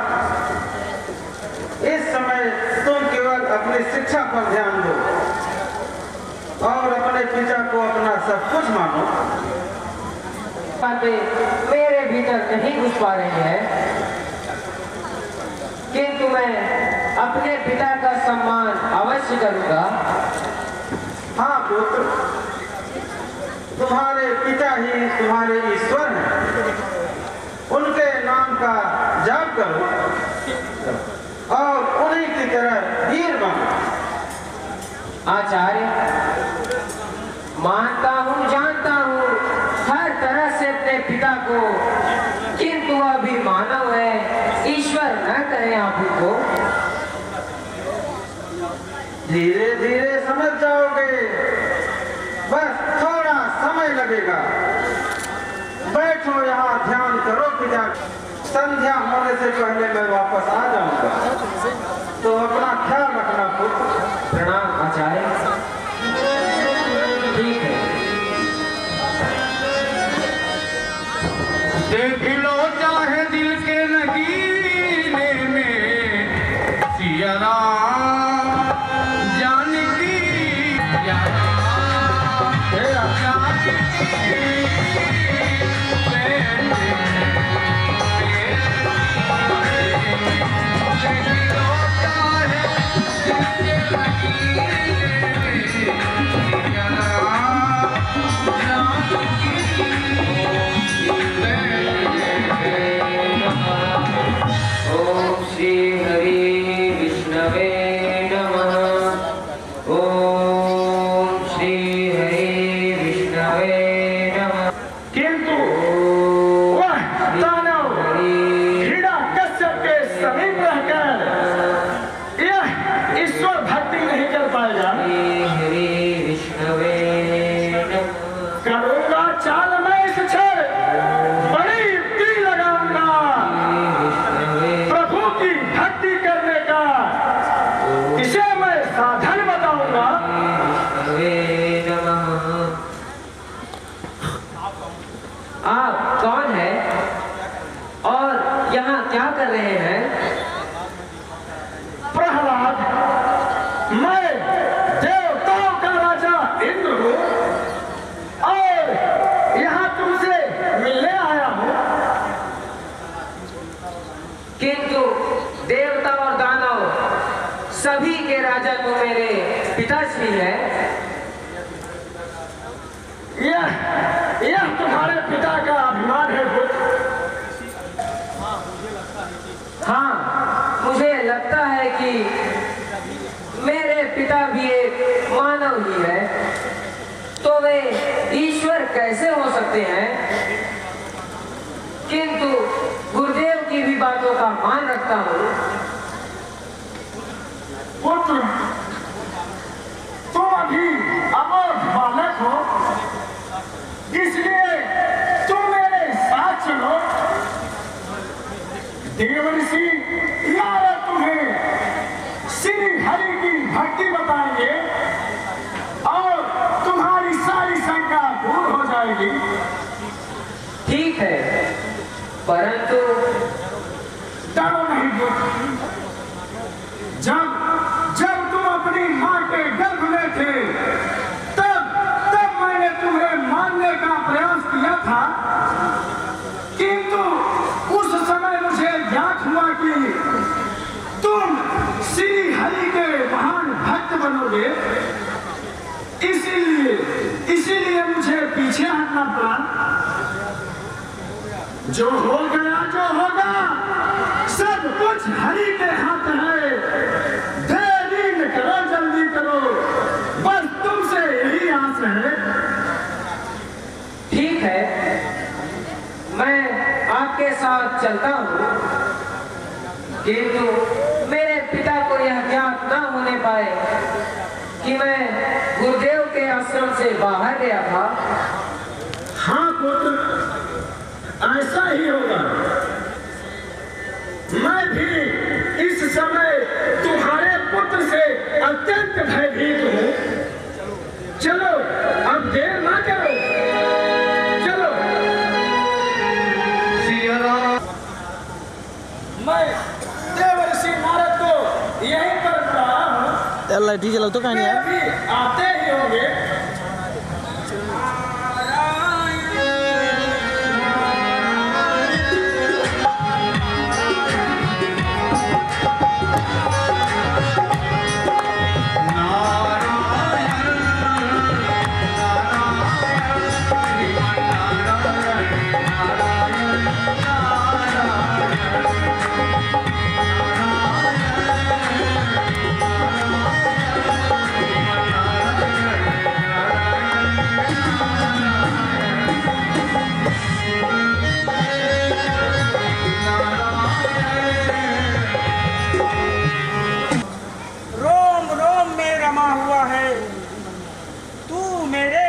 इस समय तुम केवल अपनी शिक्षा पर ध्यान दो और अपने पिता को अपना सब कुछ मानो।
बातें मेरे भीतर नहीं घुस पा रही हैं, किंतु मैं अपने पिता का सम्मान अवश्य करूंगा।
हाँ पुत्र, तुम्हारे पिता ही तुम्हारे ईश्वर हैं। उनके नाम का जाप करो और उन्हीं की तरह वीर बनो।
आचार्य, मानता हूँ, जानता हूँ हर तरह से अपने पिता को, किंतु वह भी मानव है, ईश्वर न करे आप को।
धीरे धीरे समझ जाओगे, बस थोड़ा समय लगेगा। बैठो यहाँ, ध्यान करो पिता। संध्या होने से पहले मैं वापस आ जाऊंगा, तो अपना ख्याल रखना पुत्र।
प्रणाम आचार्य। ठीक है।
देख लो चाहे दिल के नगीने में सिया राम जानकी या
ओम श्री हरि विष्णवे नमः। ओम श्री हरि विष्णवे नमः।
किंतु वह दानव खेड़ा कश्यप के समीप रहकर यह ईश्वर भक्ति नहीं कर पाएगा।
हरि विष्णवे नमः।
करूंगा चाल मैं इस क्षण बड़ी युक्ति लगाऊंगा प्रभु की भक्ति करने का। इसे मैं साधन बताऊंगा।
आप कौन है और यहाँ क्या कर रहे हैं?
प्रहलाद, मैं देवताओं का राजा इंद्र हूँ और यहाँ तुमसे मिलने आया हूँ।
किंतु देवता और दानव सभी के राजा तो मेरे पिताश्री हैं।
यह तुम्हारे पिता का अभिमान है पुत्र।
हाँ, मुझे लगता है कि मेरे पिता भी एक मानव ही है, तो वे ईश्वर कैसे हो सकते हैं? किंतु गुरुदेव की भी बातों का मान रखता हूँ। परंतु
डरो नहीं बेटी। जब तुम अपनी माँ के गर्भ में थे तब मैंने तुम्हें मारने का प्रयास किया था, किंतु उस समय मुझे ज्ञात हुआ कि तुम श्री हरि के महान भक्त बनोगे, इसीलिए मुझे पीछे हटना पड़ा। जो हो गया जो होगा सब कुछ हरि के हाथ है। देरी न करो, जल्दी करो, बस तुमसे यही आस है।
ठीक है, मैं आपके साथ चलता हूँ, किंतु मेरे पिता को यह ज्ञात न होने पाए कि मैं गुरुदेव के आश्रम से बाहर गया था।
हाँ पुत्र, ऐसा ही होगा। मैं भी इस समय तुम्हारे पुत्र से अत्यंत भयभीत हूँ। चलो अब देर ना करो, चलो। मैं देवर्षि नारद को यहीं पर बुला हूँ।
लाइट जलाओ तो कहानी यार।
भी आते ही होंगे।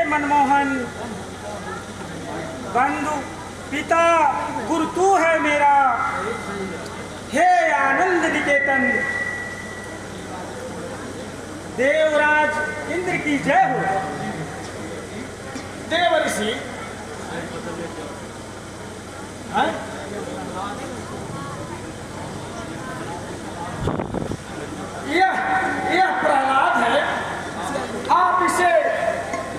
मनमोहन बंधु पिता गुरु तू है मेरा, हे आनंद निकेतन। देवराज इंद्र की जय हो। देवर्षि यह प्रहलाद है। आप इसे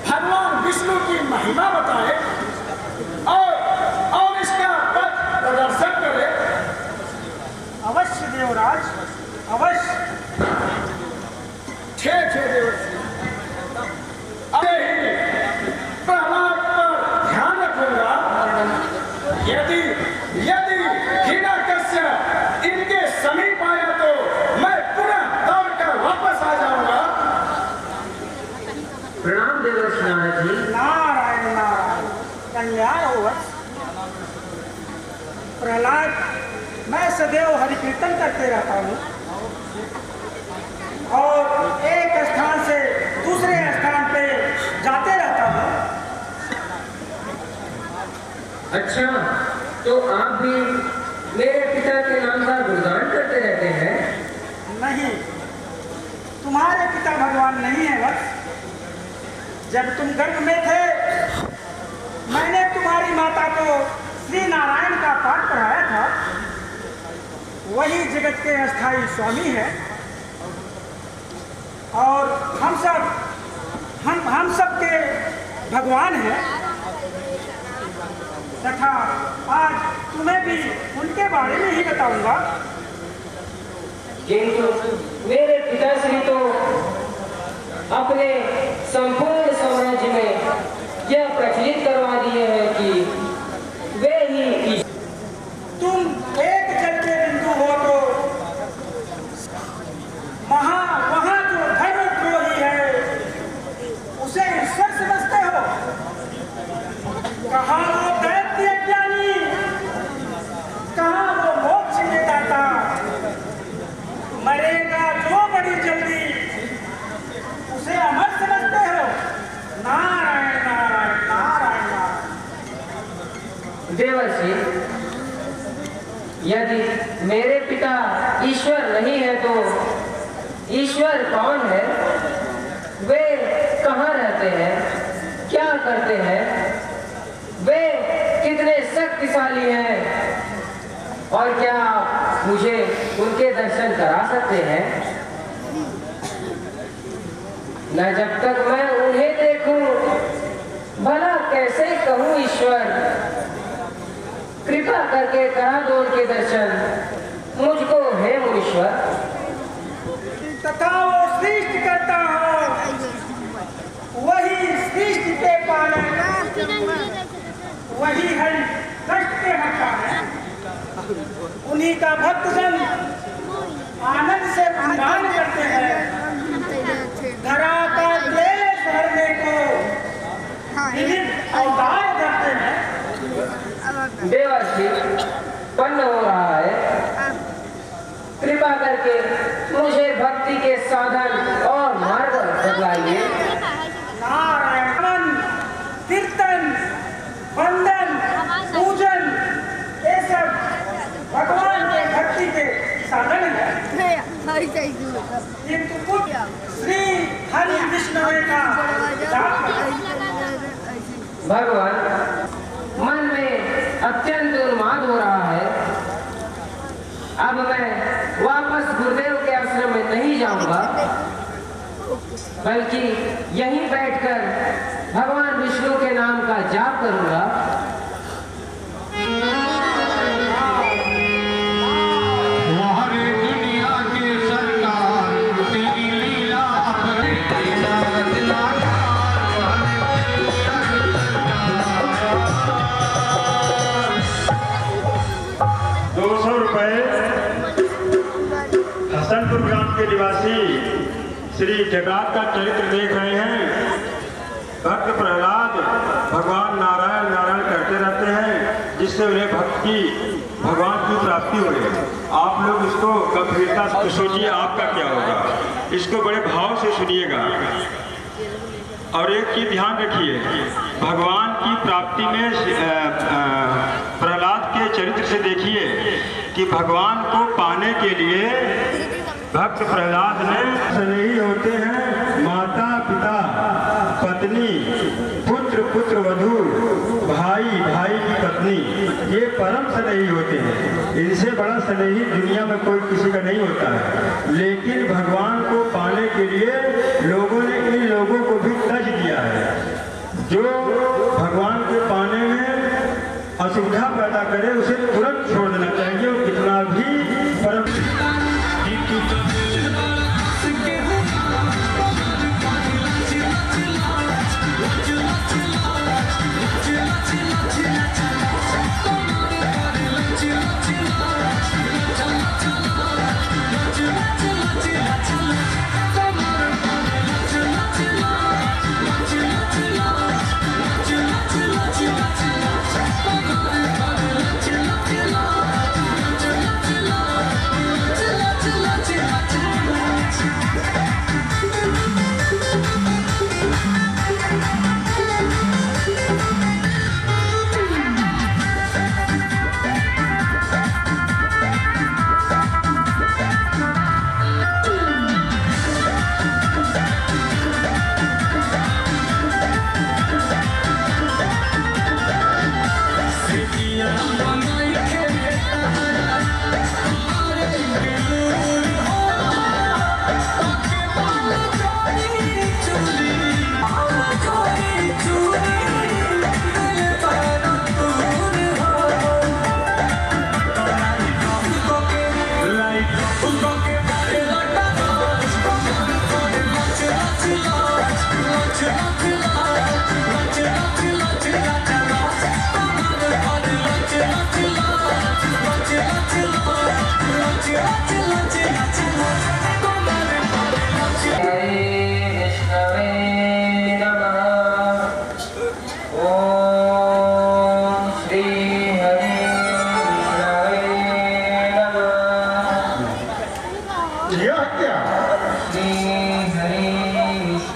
भगवान विष्णु की महिमा बताए और इसका पथ प्रदर्शन करे। अवश्य देवराज, अवश्य। ठीक है देवर्षि, प्रहलाद पर ध्यान रखूंगा। यदि हिरण्यकश्यप इनके समीप आया तो मैं पुनः दौड़कर वापस आ जाऊंगा।
प्रणाम देवर्षि नारद जी।
नारायण नारायण, कल्याण हो। प्रहलाद, मैं सदैव हरि कीर्तन करते रहता हूँ और एक स्थान से दूसरे स्थान पे जाते रहता हूँ।
अच्छा, तो आप भी मेरे पिता के नाम का गुणगान करते रहते हैं?
नहीं, तुम्हारे पिता भगवान नहीं है वत्स। जब तुम गर्भ में थे मैंने तुम्हारी माता को श्री नारायण का पाठ पढ़ाया था। वही जगत के अस्थाई स्वामी है और हम सब के भगवान हैं। तथा आज तुम्हें भी उनके बारे में ही बताऊंगा।
किंतु मेरे पिताश्री तो अपने संपूर्ण साम्राज्य में यह प्रचलित करवा दिए हैं कि वे ही।
तुम एक जल के बिंदु हो तो वहां जो धर्मद्रोही है उसे ईश्वर समझते हो। कहाँ वो दैत्य ज्ञानी, कहाँ वो मोक्ष के दाता। मरेगा जो बड़ी जल्दी उसे अमर समझते हो। नारायण नारायण नारायण नारायण।
देवर्षि, यदि मेरे पिता ईश्वर नहीं है तो ईश्वर कौन है? वे कहाँ रहते हैं? क्या करते हैं? वे कितने शक्तिशाली हैं? और क्या आप मुझे उनके दर्शन करा सकते हैं? न जब तक मैं उन्हें देखूं, भला कैसे कहूं ईश्वर, कृपा करके करा दो उनके दर्शन मुझको हे मुनीश्वर।
तथा वो सृष्टि करता हो, वही सृष्टि के पालन, वही हरि कष्ट के हटा है। उन्हीं का भक्तजन आनंद से गुणगान करते हैं। धरा का क्लेश भरने को विविध अवतार करते हैं।
देवर्षि पन्न हो रहा है, कृपा करके मुझे भक्ति के साधन और मार्ग बतलाइए।
नारायण कीर्तन वंदन पूजन ये सब भगवान के भक्ति के साधन है। किंतु कुछ श्री हरि विष्णु का
भगवान मन में अत्यंत उन्माद हो रहा है। अब मैं वापस गुरुदेव के आश्रम में नहीं जाऊंगा, बल्कि यहीं बैठकर भगवान विष्णु के नाम का जाप करूंगा।
हसनपुर ग्राम के निवासी श्री जगन्नाथ का चरित्र देख रहे हैं। भक्त प्रहलाद भगवान नारायण नारायण करते रहते हैं, जिससे उन्हें भक्ति भगवान की प्राप्ति हो गई। आप लोग इसको गंभीरता से सोचिए, आपका क्या होगा। इसको बड़े भाव से सुनिएगा। और एक चीज ध्यान रखिए, भगवान की प्राप्ति में प्रहलाद के चरित्र से देखिए कि भगवान को पाने के लिए भक्त प्रहलाद ने स्नेही होते हैं माता पिता पत्नी पुत्र पुत्र वधू भाई भाई की पत्नी, ये परम स्नेही होते हैं। इनसे बड़ा स्नेही दुनिया में कोई किसी का नहीं होता है। लेकिन भगवान को पाने के लिए लोगों ने इन लोगों को भी तज दिया है। जो भगवान के पाने में असुविधा पैदा करे उसे तुरंत छोड़ देना चाहिए, और कितना भी परम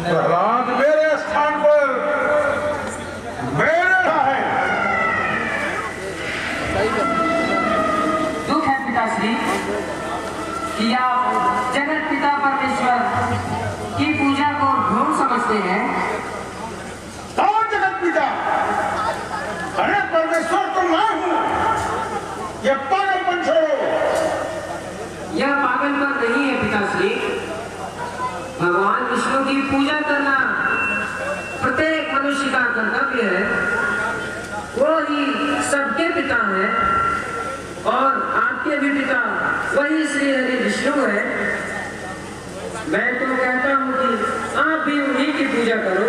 प्रहलाद मेरे स्थान पर मेरा है।
दुख है पिताश्री कि आप जगत पिता परमेश्वर की पूजा को भ्रम समझते हैं।
कौन जगत पिता? अरे परमेश्वर तो मैं हूँ। ये परम पंच
स्थापन पर नहीं है पिताश्री। भगवान विष्णु की पूजा करना प्रत्येक मनुष्य का कर्तव्य है। वो ही सबके पिता है और आपके भी पिता वही श्री हरि विष्णु है। मैं तो कहता हूँ कि आप भी उन्हीं की पूजा करो।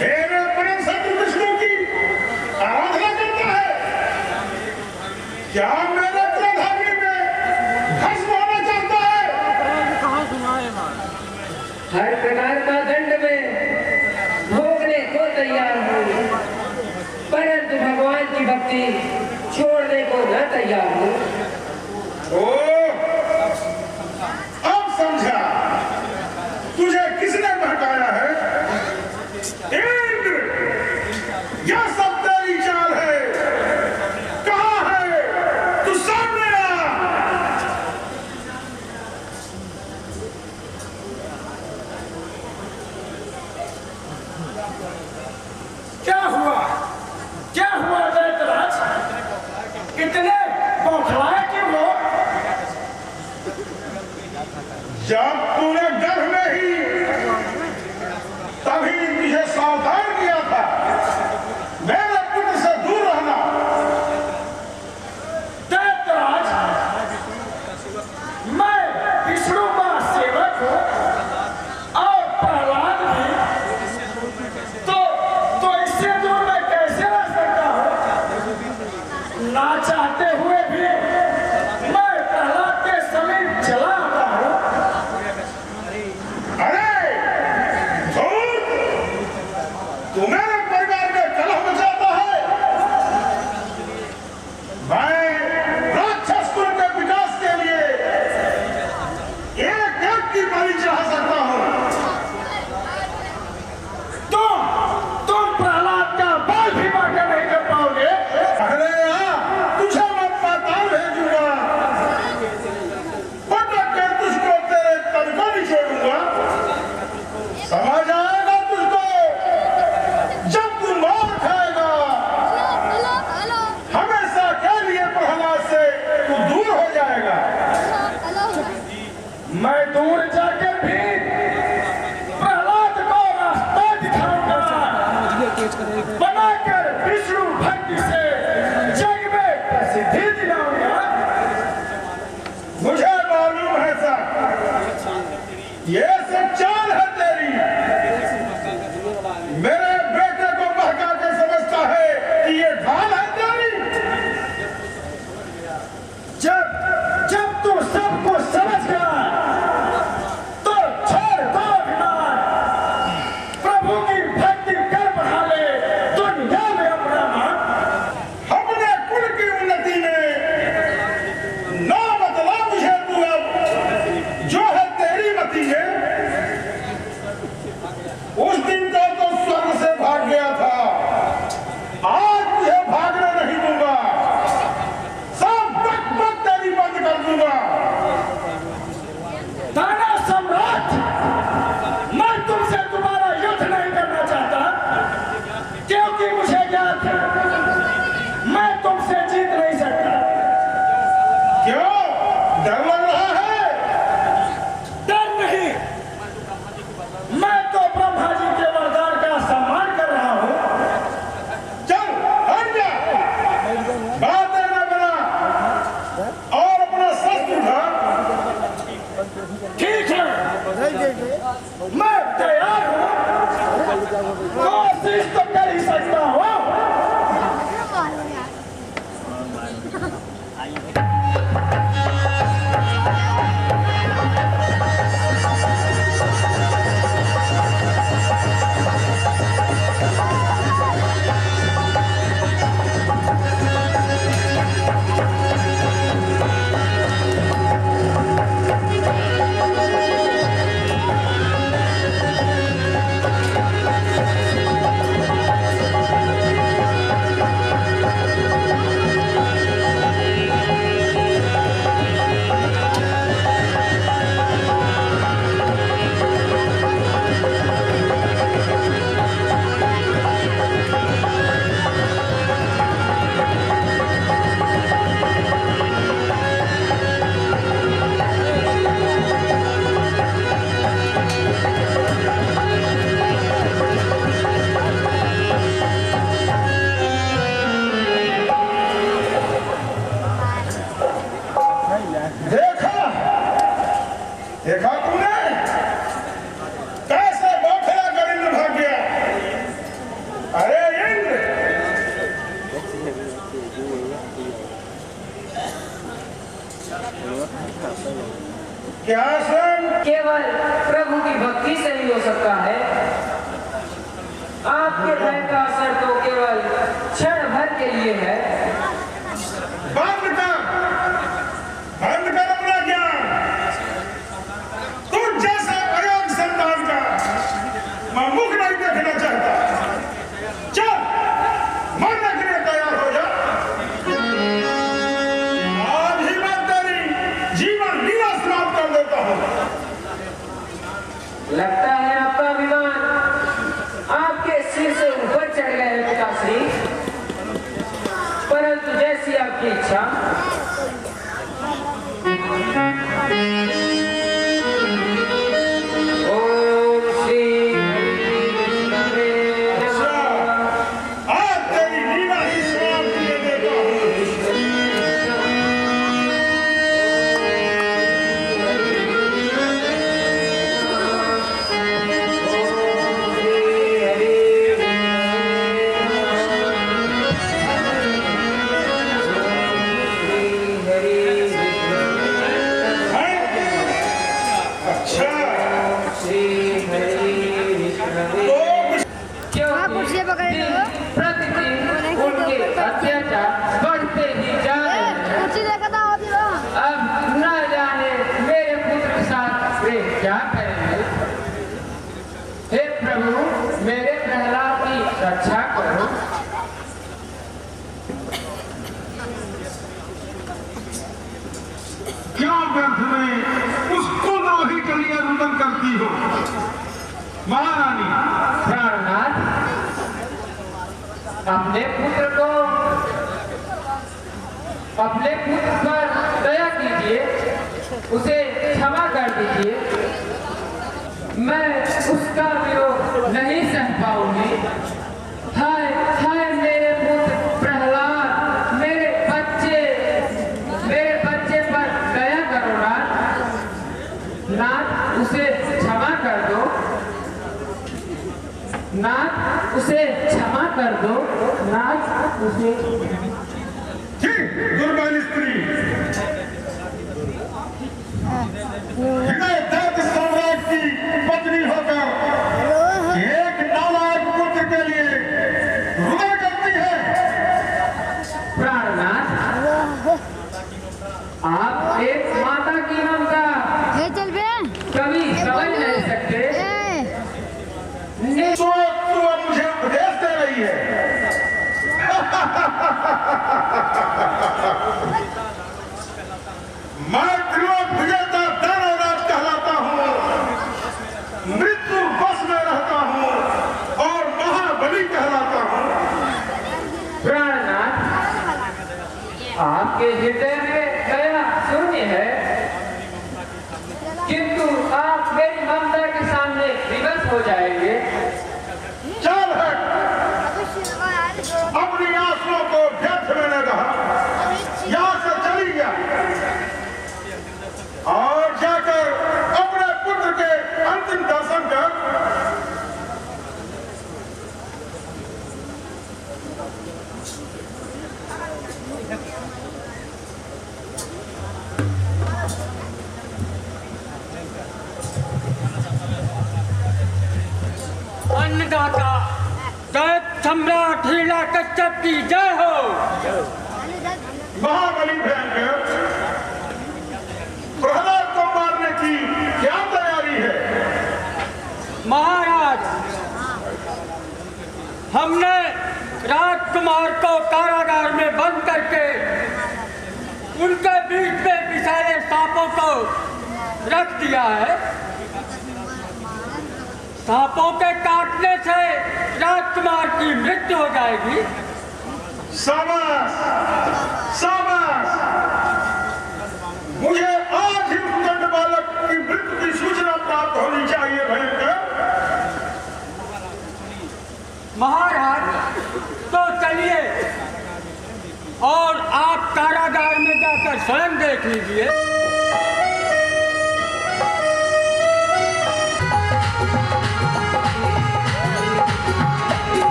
मेरे परम सत्य विष्णु की आराधना करता है, क्या मेरे प्रधानी में भस्म होना चाहता है?
हर प्रकार का दंड में भोगने को तैयार हूँ, परंतु भगवान की भक्ति छोड़ने को न तैयार हूँ।
अब समझा तुझे किसने भटकाया है? इंद्र, यह सब तेरी चाल है। कहाँ है? तू सामने आ।
क्या हुआ? क्या हुआ दैत्यराज? इतने बौखलाए क्यों हो?
जब तूने गर्भ में ही तभी मुझे सावधान किया था, मेरे पुत्र से दूर रहना।
दैत्यराज, मैं विष्णु का सेवक हूँ और प्रहलाद भी, तो इससे दूर मैं कैसे रह सकता हूँ? ना चाहते हुए भी मैं प्रहलाद के समीप चला आता हूँ।
अरे तू मेरे परिवार में कलह मचाता है। मैं राक्षस कुल के विकास के लिए एक की बलि चढ़ा सकता हूँ।
तुम प्रहलाद का बाल भी बांका नहीं कर पाओगे।
अरे तुझे मैं पाताल भेजूंगा, पटक कर तुझको तेरे तन को नहीं छोड़ूंगा। समझ आएगा तुझको जब तू मार खाएगा। हमेशा के लिए प्रहलाद से तू दूर हो जाएगा।
मैं दूर जाकर भी प्रहलाद को रास्ता दिखाऊंगा, बनाकर विष्णु भक्ति से जग में प्रसिद्धि दिलाऊंगा।
मुझे मालूम है सर, ये सब चाल है तेरी। मेरे बेटे को बहका कर समझता है कि ये ढाल है तेरी।
जब तू सबको समझ गया तो छोड़ दो अभिमान, प्रभु की भक्ति कर बढ़ा ले दुनिया में अपना मान।
क्या स्वयं
केवल प्रभु की भक्ति से ही हो सकता है। आपके भय का असर तो केवल क्षण भर के लिए है।
बंद कर अपना ज्ञान। तुझ जैसे अयोग्य संतान का मैं मुख नहीं देखना चाहता। चल मरने के लिए तैयार हो जा। आज ही मैं तेरी जीवन लीला समाप्त कर देता हूँ।
लगता है आपका विमान आपके सिर से ऊपर चढ़ गया है पिताश्री, परंतु जैसी आपकी इच्छा। ओम श्री विष्णुवे नमः।
आज तेरी लीला ही समाप्त किए देता हूँ।
प्रतिदिन उनके अत्याचार बढ़ते ही जा रहे हैं। अब न जाने मेरे पुत्र के साथ वे क्या करेंगे। हे प्रभु मेरे प्रहलाद की रक्षा करो।
क्या व्यर्थ में उस कुद्रोही के लिए रुदन करती हो महारानी?
प्राणनाथ अपने पुत्र पर दया कीजिए, उसे क्षमा कर दीजिए। मैं उसका वियोग नहीं सह पाऊंगी। हाय हाय मेरे पुत्र प्रहलाद, मेरे बच्चे पर दया करो नाथ, उसे क्षमा कर दो नाथ, उसे क्षमा कर दो नाथ, उसे।
दुर्बल स्त्री दर्द सम्राट की पत्नी होकर एक नालायक पुत्र के लिए रुदन करती है।
प्राणनाथ आप एक माता की ममता कभी समझ नहीं सकते।
तू अब मुझे उपदेश दे रही है। मैं त्रिलोक विजेता दानवराज कहलाता हूँ, मृत्यु बस में रहता हूँ और महाबली कहलाता हूँ।
प्राणनाथ आपके हृदय में दया शून्य है, किंतु आप मेरी ममता के सामने विवश हो जाएंगे।
चल हट, अपनी आंसुओं को व्यर्थ में न कहा, यहाँ से चली गया और जाकर अपने पुत्र के अंतिम दर्शन कर।
अन्नदाता दैत सम्राट हिरण्यकश्यप की जय हो।
महाबली भयंकर प्रहलाद को मारने की क्या तैयारी है?
महाराज हमने राजकुमार को कारागार में बंद करके उनके बीच में विषैले सांपों को रख दिया है। सांपों के काटने से राजकुमार की मृत्यु हो जाएगी।
शाबाश, शाबाश। मुझे आज ही उस दंड बालक की मृत्यु की सूचना प्राप्त होनी चाहिए भयंकर।
महाराज तो चलिए और आप कारागार में जाकर स्वयं देख लीजिए।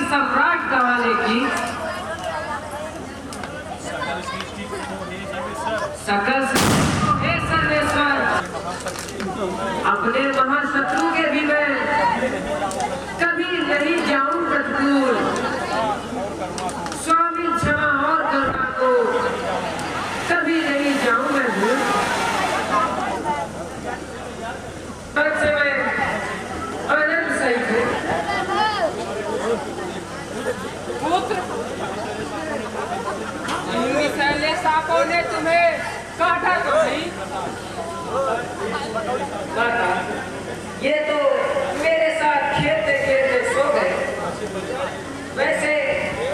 सम्राट कहलाने की सकल हे सर्वेश्वर, अपने महाशत्रु के भी मैं कभी नहीं जाऊं प्रतिकूल। स्वामी क्षमा और करुणा को कभी नहीं जाऊं मैं भूल। तब से मैं आनंद सहित हूँ।
पुत्र, मिसाइले सांपों ने तुम्हें काटा तो नहीं?
माता, ये तो मेरे साथ खेलते खेलते सो गए। वैसे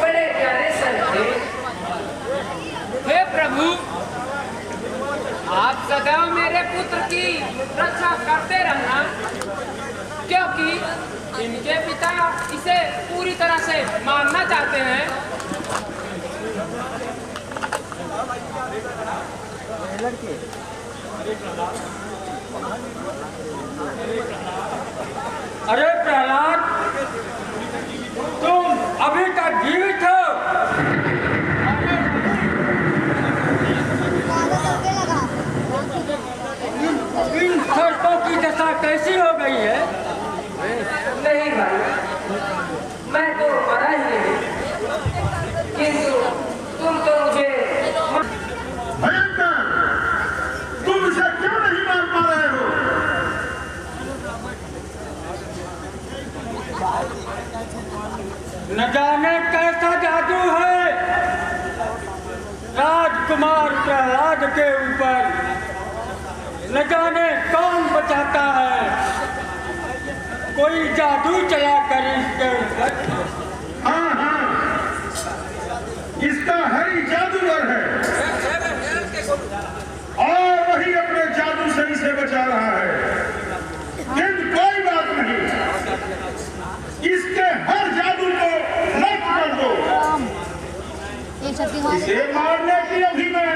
बड़े प्यारे सन थे।
हे प्रभु, आप सदा मेरे पुत्र की रक्षा करते रहना, क्योंकि इनके पिता इसे पूरी तरह से मारना चाहते हैं।
अरे प्रहलाद, तुम अभी तक जीवित हो? इन शर्तों की दशा कैसी हो गई है?
नहीं भाई, मैं तो मरा ही नहीं, किंतु तुम तो मुझे
भयंकर, तुम इसे क्यों नहीं मार पा रहे हो?
न जाने कैसा जादू है राजकुमार प्रहलाद के ऊपर। न जाने कौन बचाता है, कोई जादू चला कर इसके ऊपर।
हाँ हाँ, इसका हरी जादूगर है और वही अपने जादू से इसे बचा रहा है। किंतु कोई बात नहीं, इसके हर जादू को नष्ट कर दो। इसे मारने की अभी मैं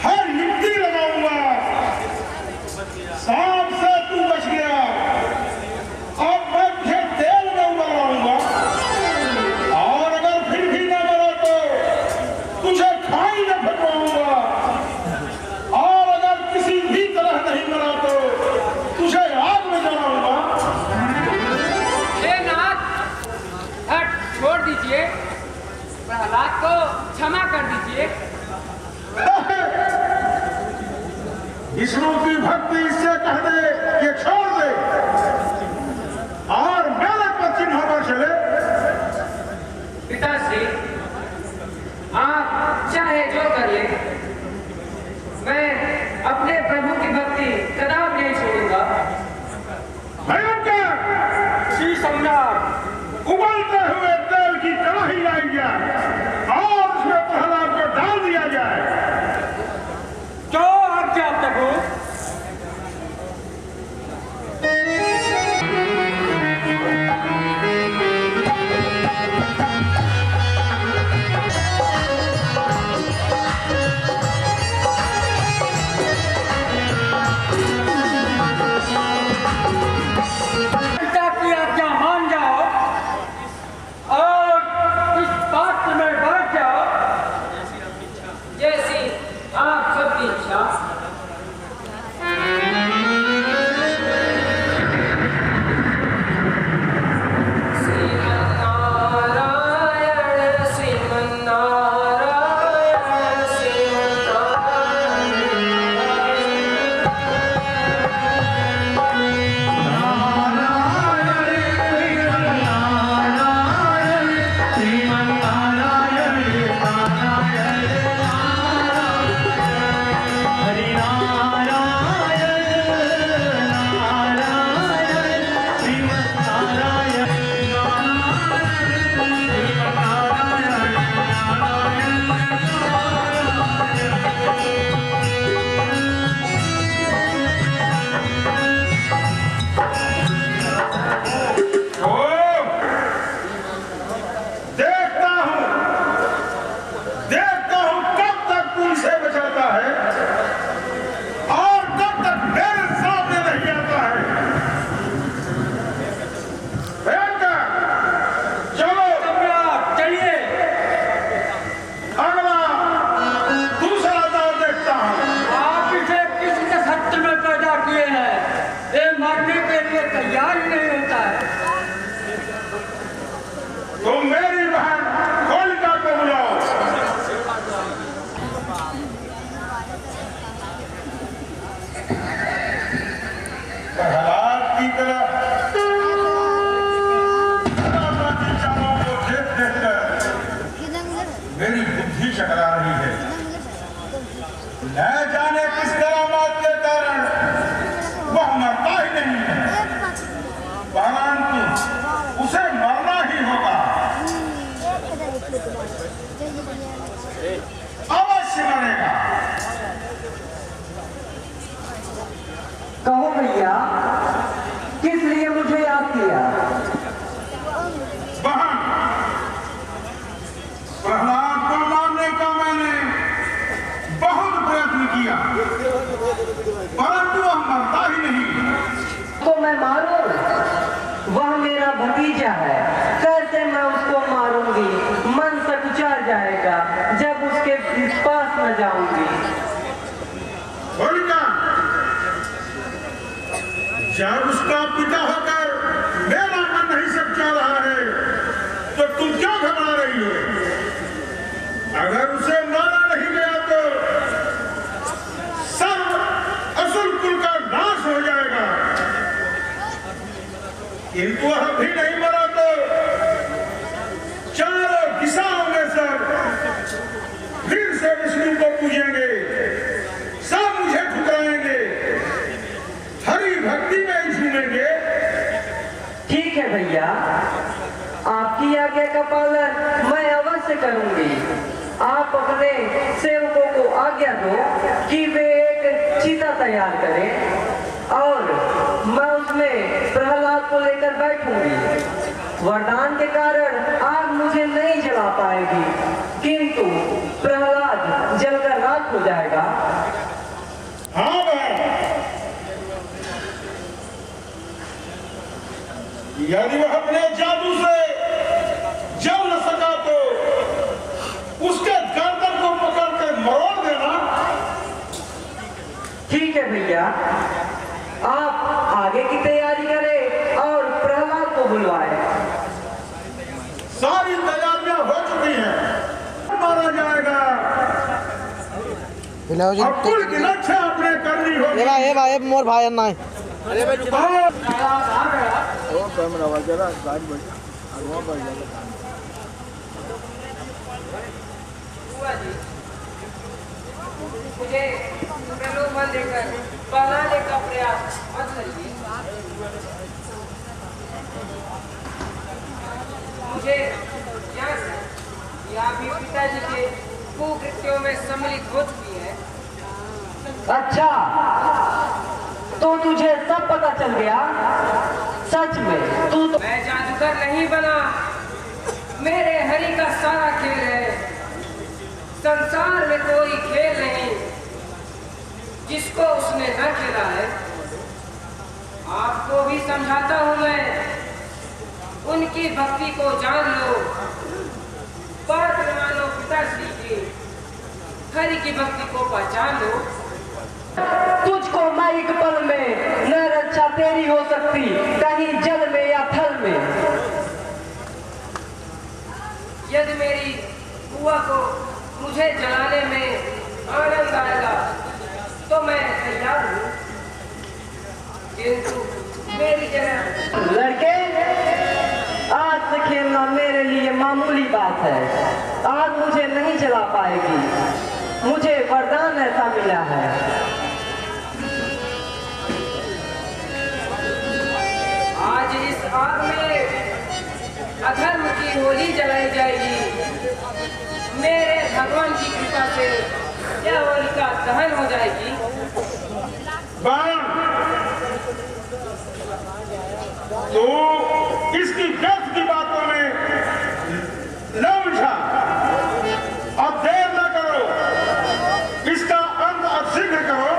हर युक्ति लगाऊंगा। सांप से तू बच गया, अब मैं फिर तेल में उबालूंगा, और अगर फिर भी न मरा तो तुझे खाई में फटवाऊंगा, और अगर किसी भी तरह नहीं मरा तो तुझे आग में जलाऊंगा।
हे नाथ, हट छोड़ दीजिए, प्रहलाद को क्षमा कर दीजिए।
विष्णु की भक्ति इससे कह दे कि छोड़ दे और मेरे पर चिन्ह पर चले।
पिताश्री, आप चाहे जो कर ले, मैं अपने प्रभु की भक्ति कदापि नहीं छोड़ूंगा।
भयंकर, श्री सम्राट, उबलते हुए तेल की कड़ाही लाई जाए और उसमें प्रहलाद को डाल दिया जाए।
जो आज्ञा प्रभु। पिता की आज्ञा मान जाओ और इस पात्र में
अवश्य बनेगा।
कहो भैया, किस लिए मुझे याद किया?
बहन, प्रहलाद को मारने का मैंने बहुत प्रयत्न किया, परंतु वह मरता ही नहीं।
तो मैं मारूं? वह मेरा भतीजा है, कैसे मैं उसको मारूंगी? मन से उचार जाएगा जब उसके पास न जाऊंगी।
होलिका, जब उसका पिता होकर मेरा मन नहीं समझा रहा है तो तुम क्यों घबरा रही हो? अगर उसे मारा नहीं गया तो सब असुर कुल का नाश हो जाएगा, किंतु वह भी नहीं मरा तो चारों दिशाओं में सब फिर से विष्णु को पूजेंगे, सब मुझे ठुकराएंगे, हरि भक्ति में झूमेंगे।
ठीक है भैया, आपकी आज्ञा का पालन मैं अवश्य करूंगी। आप अपने सेवकों को आज्ञा दो कि वे एक चिता तैयार करें और मैं उसमें प्रहलाद को लेकर बैठूंगी। वरदान के कारण आग मुझे नहीं जला पाएगी, किंतु प्रहलाद जलकर राख हो जाएगा।
हाँ बहन, यदि वह अपने जादू से जल न सका तो उसके गर्दन को पकड़ के मरोड़ देना।
ठीक है भैया, आप आगे की तैयारी करें और प्रहलाद को बुलवाएं।
सारी तैयारियां हो चुकी हैं, मारा जाएगा। अब कुल की रक्षा अपने करनी होगी।
भाई मोर भाई ना
अरे भाई
मुझे प्रलोभन देकर बहलाने का प्रयास मत करिए। मुझे ज्ञान है कि आप भी पिताजी के कुकृत्यों में सम्मिलित हो चुकी है। अच्छा, तो तुझे सब पता चल गया? सच में तू तो... मैं जादूगर नहीं बना, मेरे हरि का सारा खेल है। संसार में कोई खेल नहीं जिसको उसने न खेला है। आपको भी समझाता हूं मैं, उनकी भक्ति को जान लो, बात मानो पिताश्री की, हरि की भक्ति को पहचान लो। तुझको मैं एक पल में न रक्षा तेरी हो सकती, कहीं जल में या थल में। यदि मेरी बुआ को मुझे जलाने में आनंद आएगा तो मैं तैयार हूँ, किंतु मेरी जगह लड़के, आज से खेलना मेरे लिए मामूली बात है। आग मुझे नहीं जला पाएगी, मुझे वरदान ऐसा मिला है। आज इस आग में अधर्म की होली जलाई जाएगी। मेरे भगवान की कृपा से यह होलिका दहन हो जाएगी।
तो इसकी व्यर्थ की बातों में न उलझा, अब देर न करो, इसका अंत अब शीघ्र करो।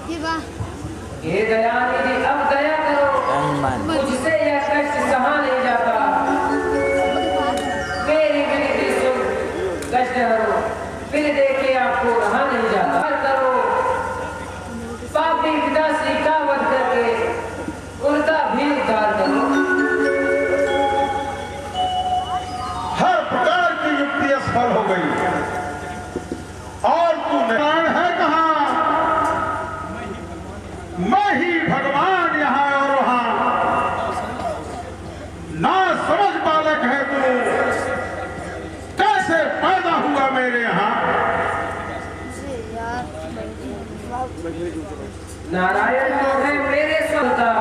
हे दयानिधि अब दया करो, मुझसे यह कष्ट सहा नहीं जाता। मेरी विनती सुन कष्ट हरो, फिर देखे आपको रहा नहीं जाता। करो पापी पिता श्री का वध करके उनका भी उद्धार करो।
हर प्रकार की युक्ति असफल हो गई और तू नारायण है कहाँ? मैं ही भगवान यहाँ और वहाँ। ना समझ बालक है तू, कैसे पैदा हुआ मेरे यहाँ?
नारायण तो है मेरे स्वता,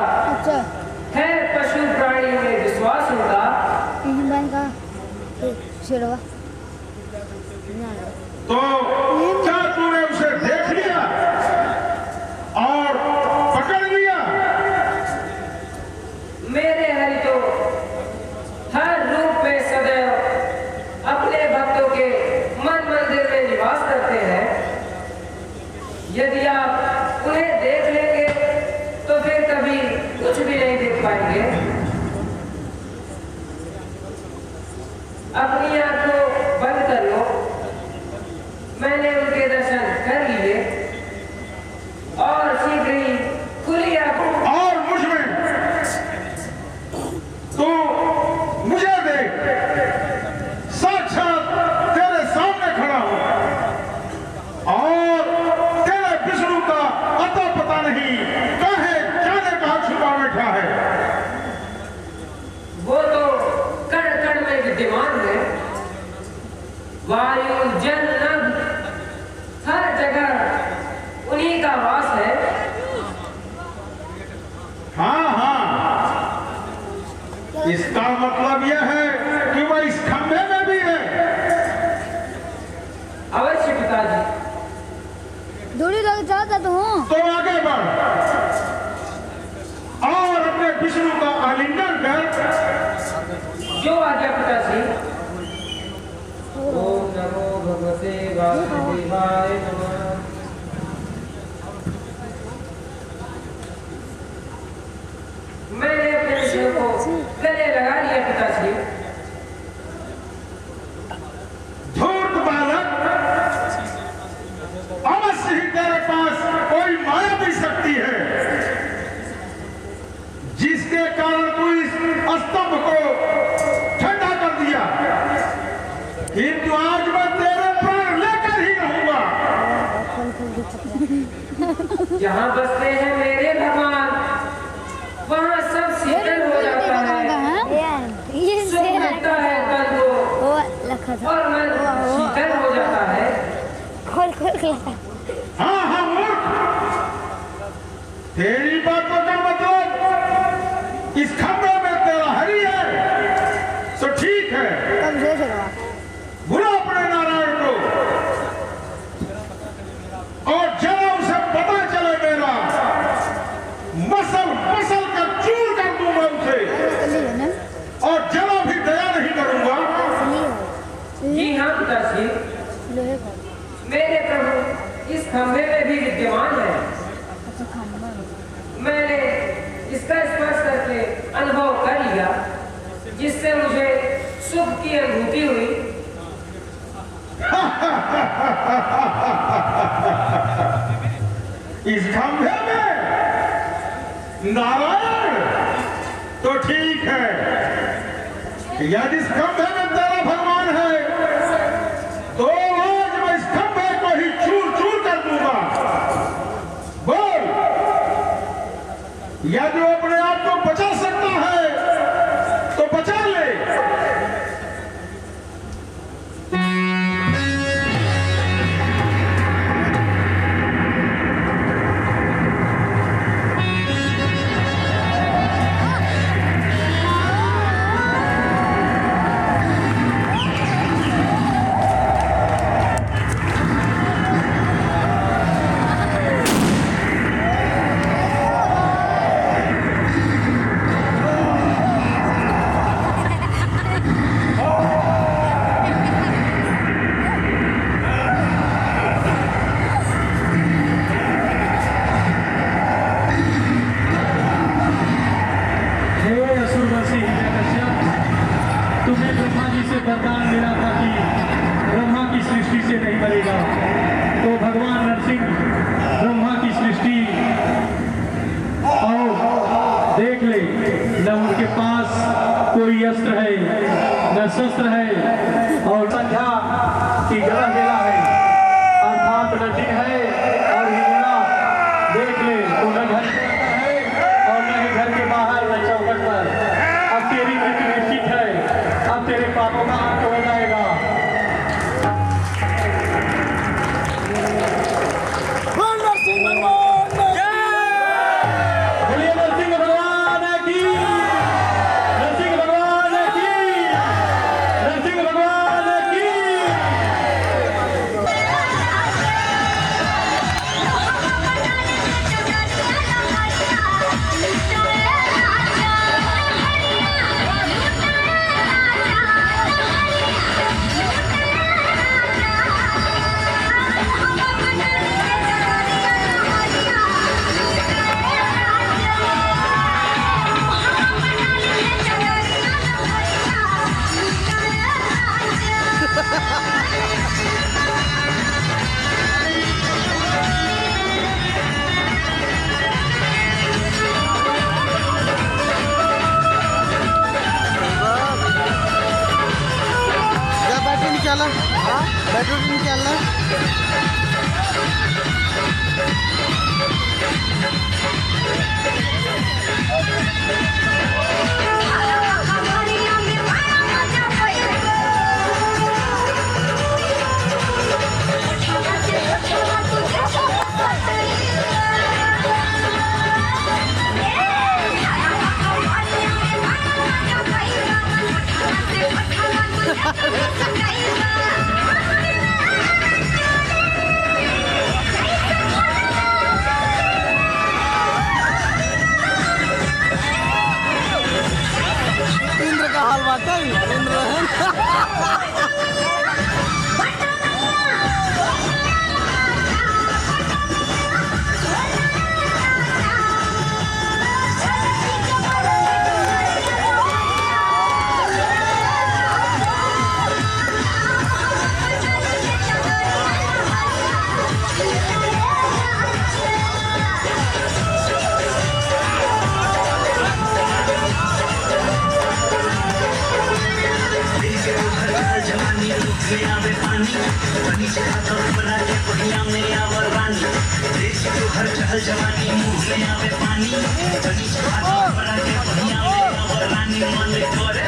है पशु प्राणी में विश्वास उनका।
तो क्या तूने उसे देख लिया और पकड़ लिया?
मेरे हरि तो हर रूप में सदैव अपने भक्तों के मन मंदिर में निवास करते हैं। यदि आप उन्हें देख लेंगे तो फिर कभी कुछ भी नहीं देख पाएंगे। अपनी आंखों बंद कर लो, मैंने उनके दर्शन कर लिए और शीघ्र ही खुली आंखों।
और मुझ में तो मुझे देख, साक्षात तेरे सामने खड़ा हूं और तेरे विष्णु का अता पता नहीं कहे जाने का छुपा बैठा है।
वो तो कण कण में विद्यमान है, वायु जल नभ हर जगह उन्हीं का वास है।
हाँ हाँ, इसका मतलब यह है कि वह इस खंभे में भी है।
अवश्य पिताजी।
दूरी लग जाता तो हूँ।
तो आगे बढ़ और अपने विष्णु का आलिंगन कर।
जो आज्ञा पिताजी। ओम नमो भगवते वासुदेवाय नमः। मैंने अपने विष्णु को गले लगा लिया पिताजी।
धूर्त बालक, अवश्य ही तेरे पास कोई माया भी शक्ति है जिसके कारण तू इस स्तंभ को ठंडा कर दिया। किंतु आज मैं तेरे प्राण लेकर ही रहूंगा।
जहाँ बसते हैं मेरे भगवान, वहाँ सब शीतल हो जाता है। सुख मिलता है तन को और मन शीतल हो जाता है।
हाँ हाँ मूर्ख, तेरी बातों का मतलब इस खंभे में तेरा हरि है तो ठीक है। बुला अपने नारायण को और जरा उसे पता चले मेरा, मसल मसल कर चूर कर दूंगा उसे और जरा भी दया नहीं करूंगा।
जी हाँ पिताजी, मेरे प्रभु इस खंभे में भी विद्यमान है। मैंने इसका स्पर्श करके अनुभव कर लिया, जिससे मुझे सुख की अनुभूति हुई।
इस खंभे में नारायण तो ठीक है, यदि इस खंभे में तेरा भगवान है तो आज मैं इस खंभे को ही चूर चूर कर दूंगा। बोल, यदि वो अपने आप को बचा सकता है तो बचा ले।
न उनके पास कोई अस्त्र है न शस्त्र है और संध्या की ग्रह बेला है, अर्थात न दिन है और हिलना देख ले तो न घर के अंदर है और न ही घर के बाहर न चौखट पर। अब तेरी मृत्यु निश्चित है, अब तेरे पापों का अंत हो जाएगा।
बैटरी निकालना इंद्र का हाल बात है, इंद्र
जवानी मुंह में आवे पानी, बनी से हाथ बढ़ा के बढ़िया में आवर रानी मन करे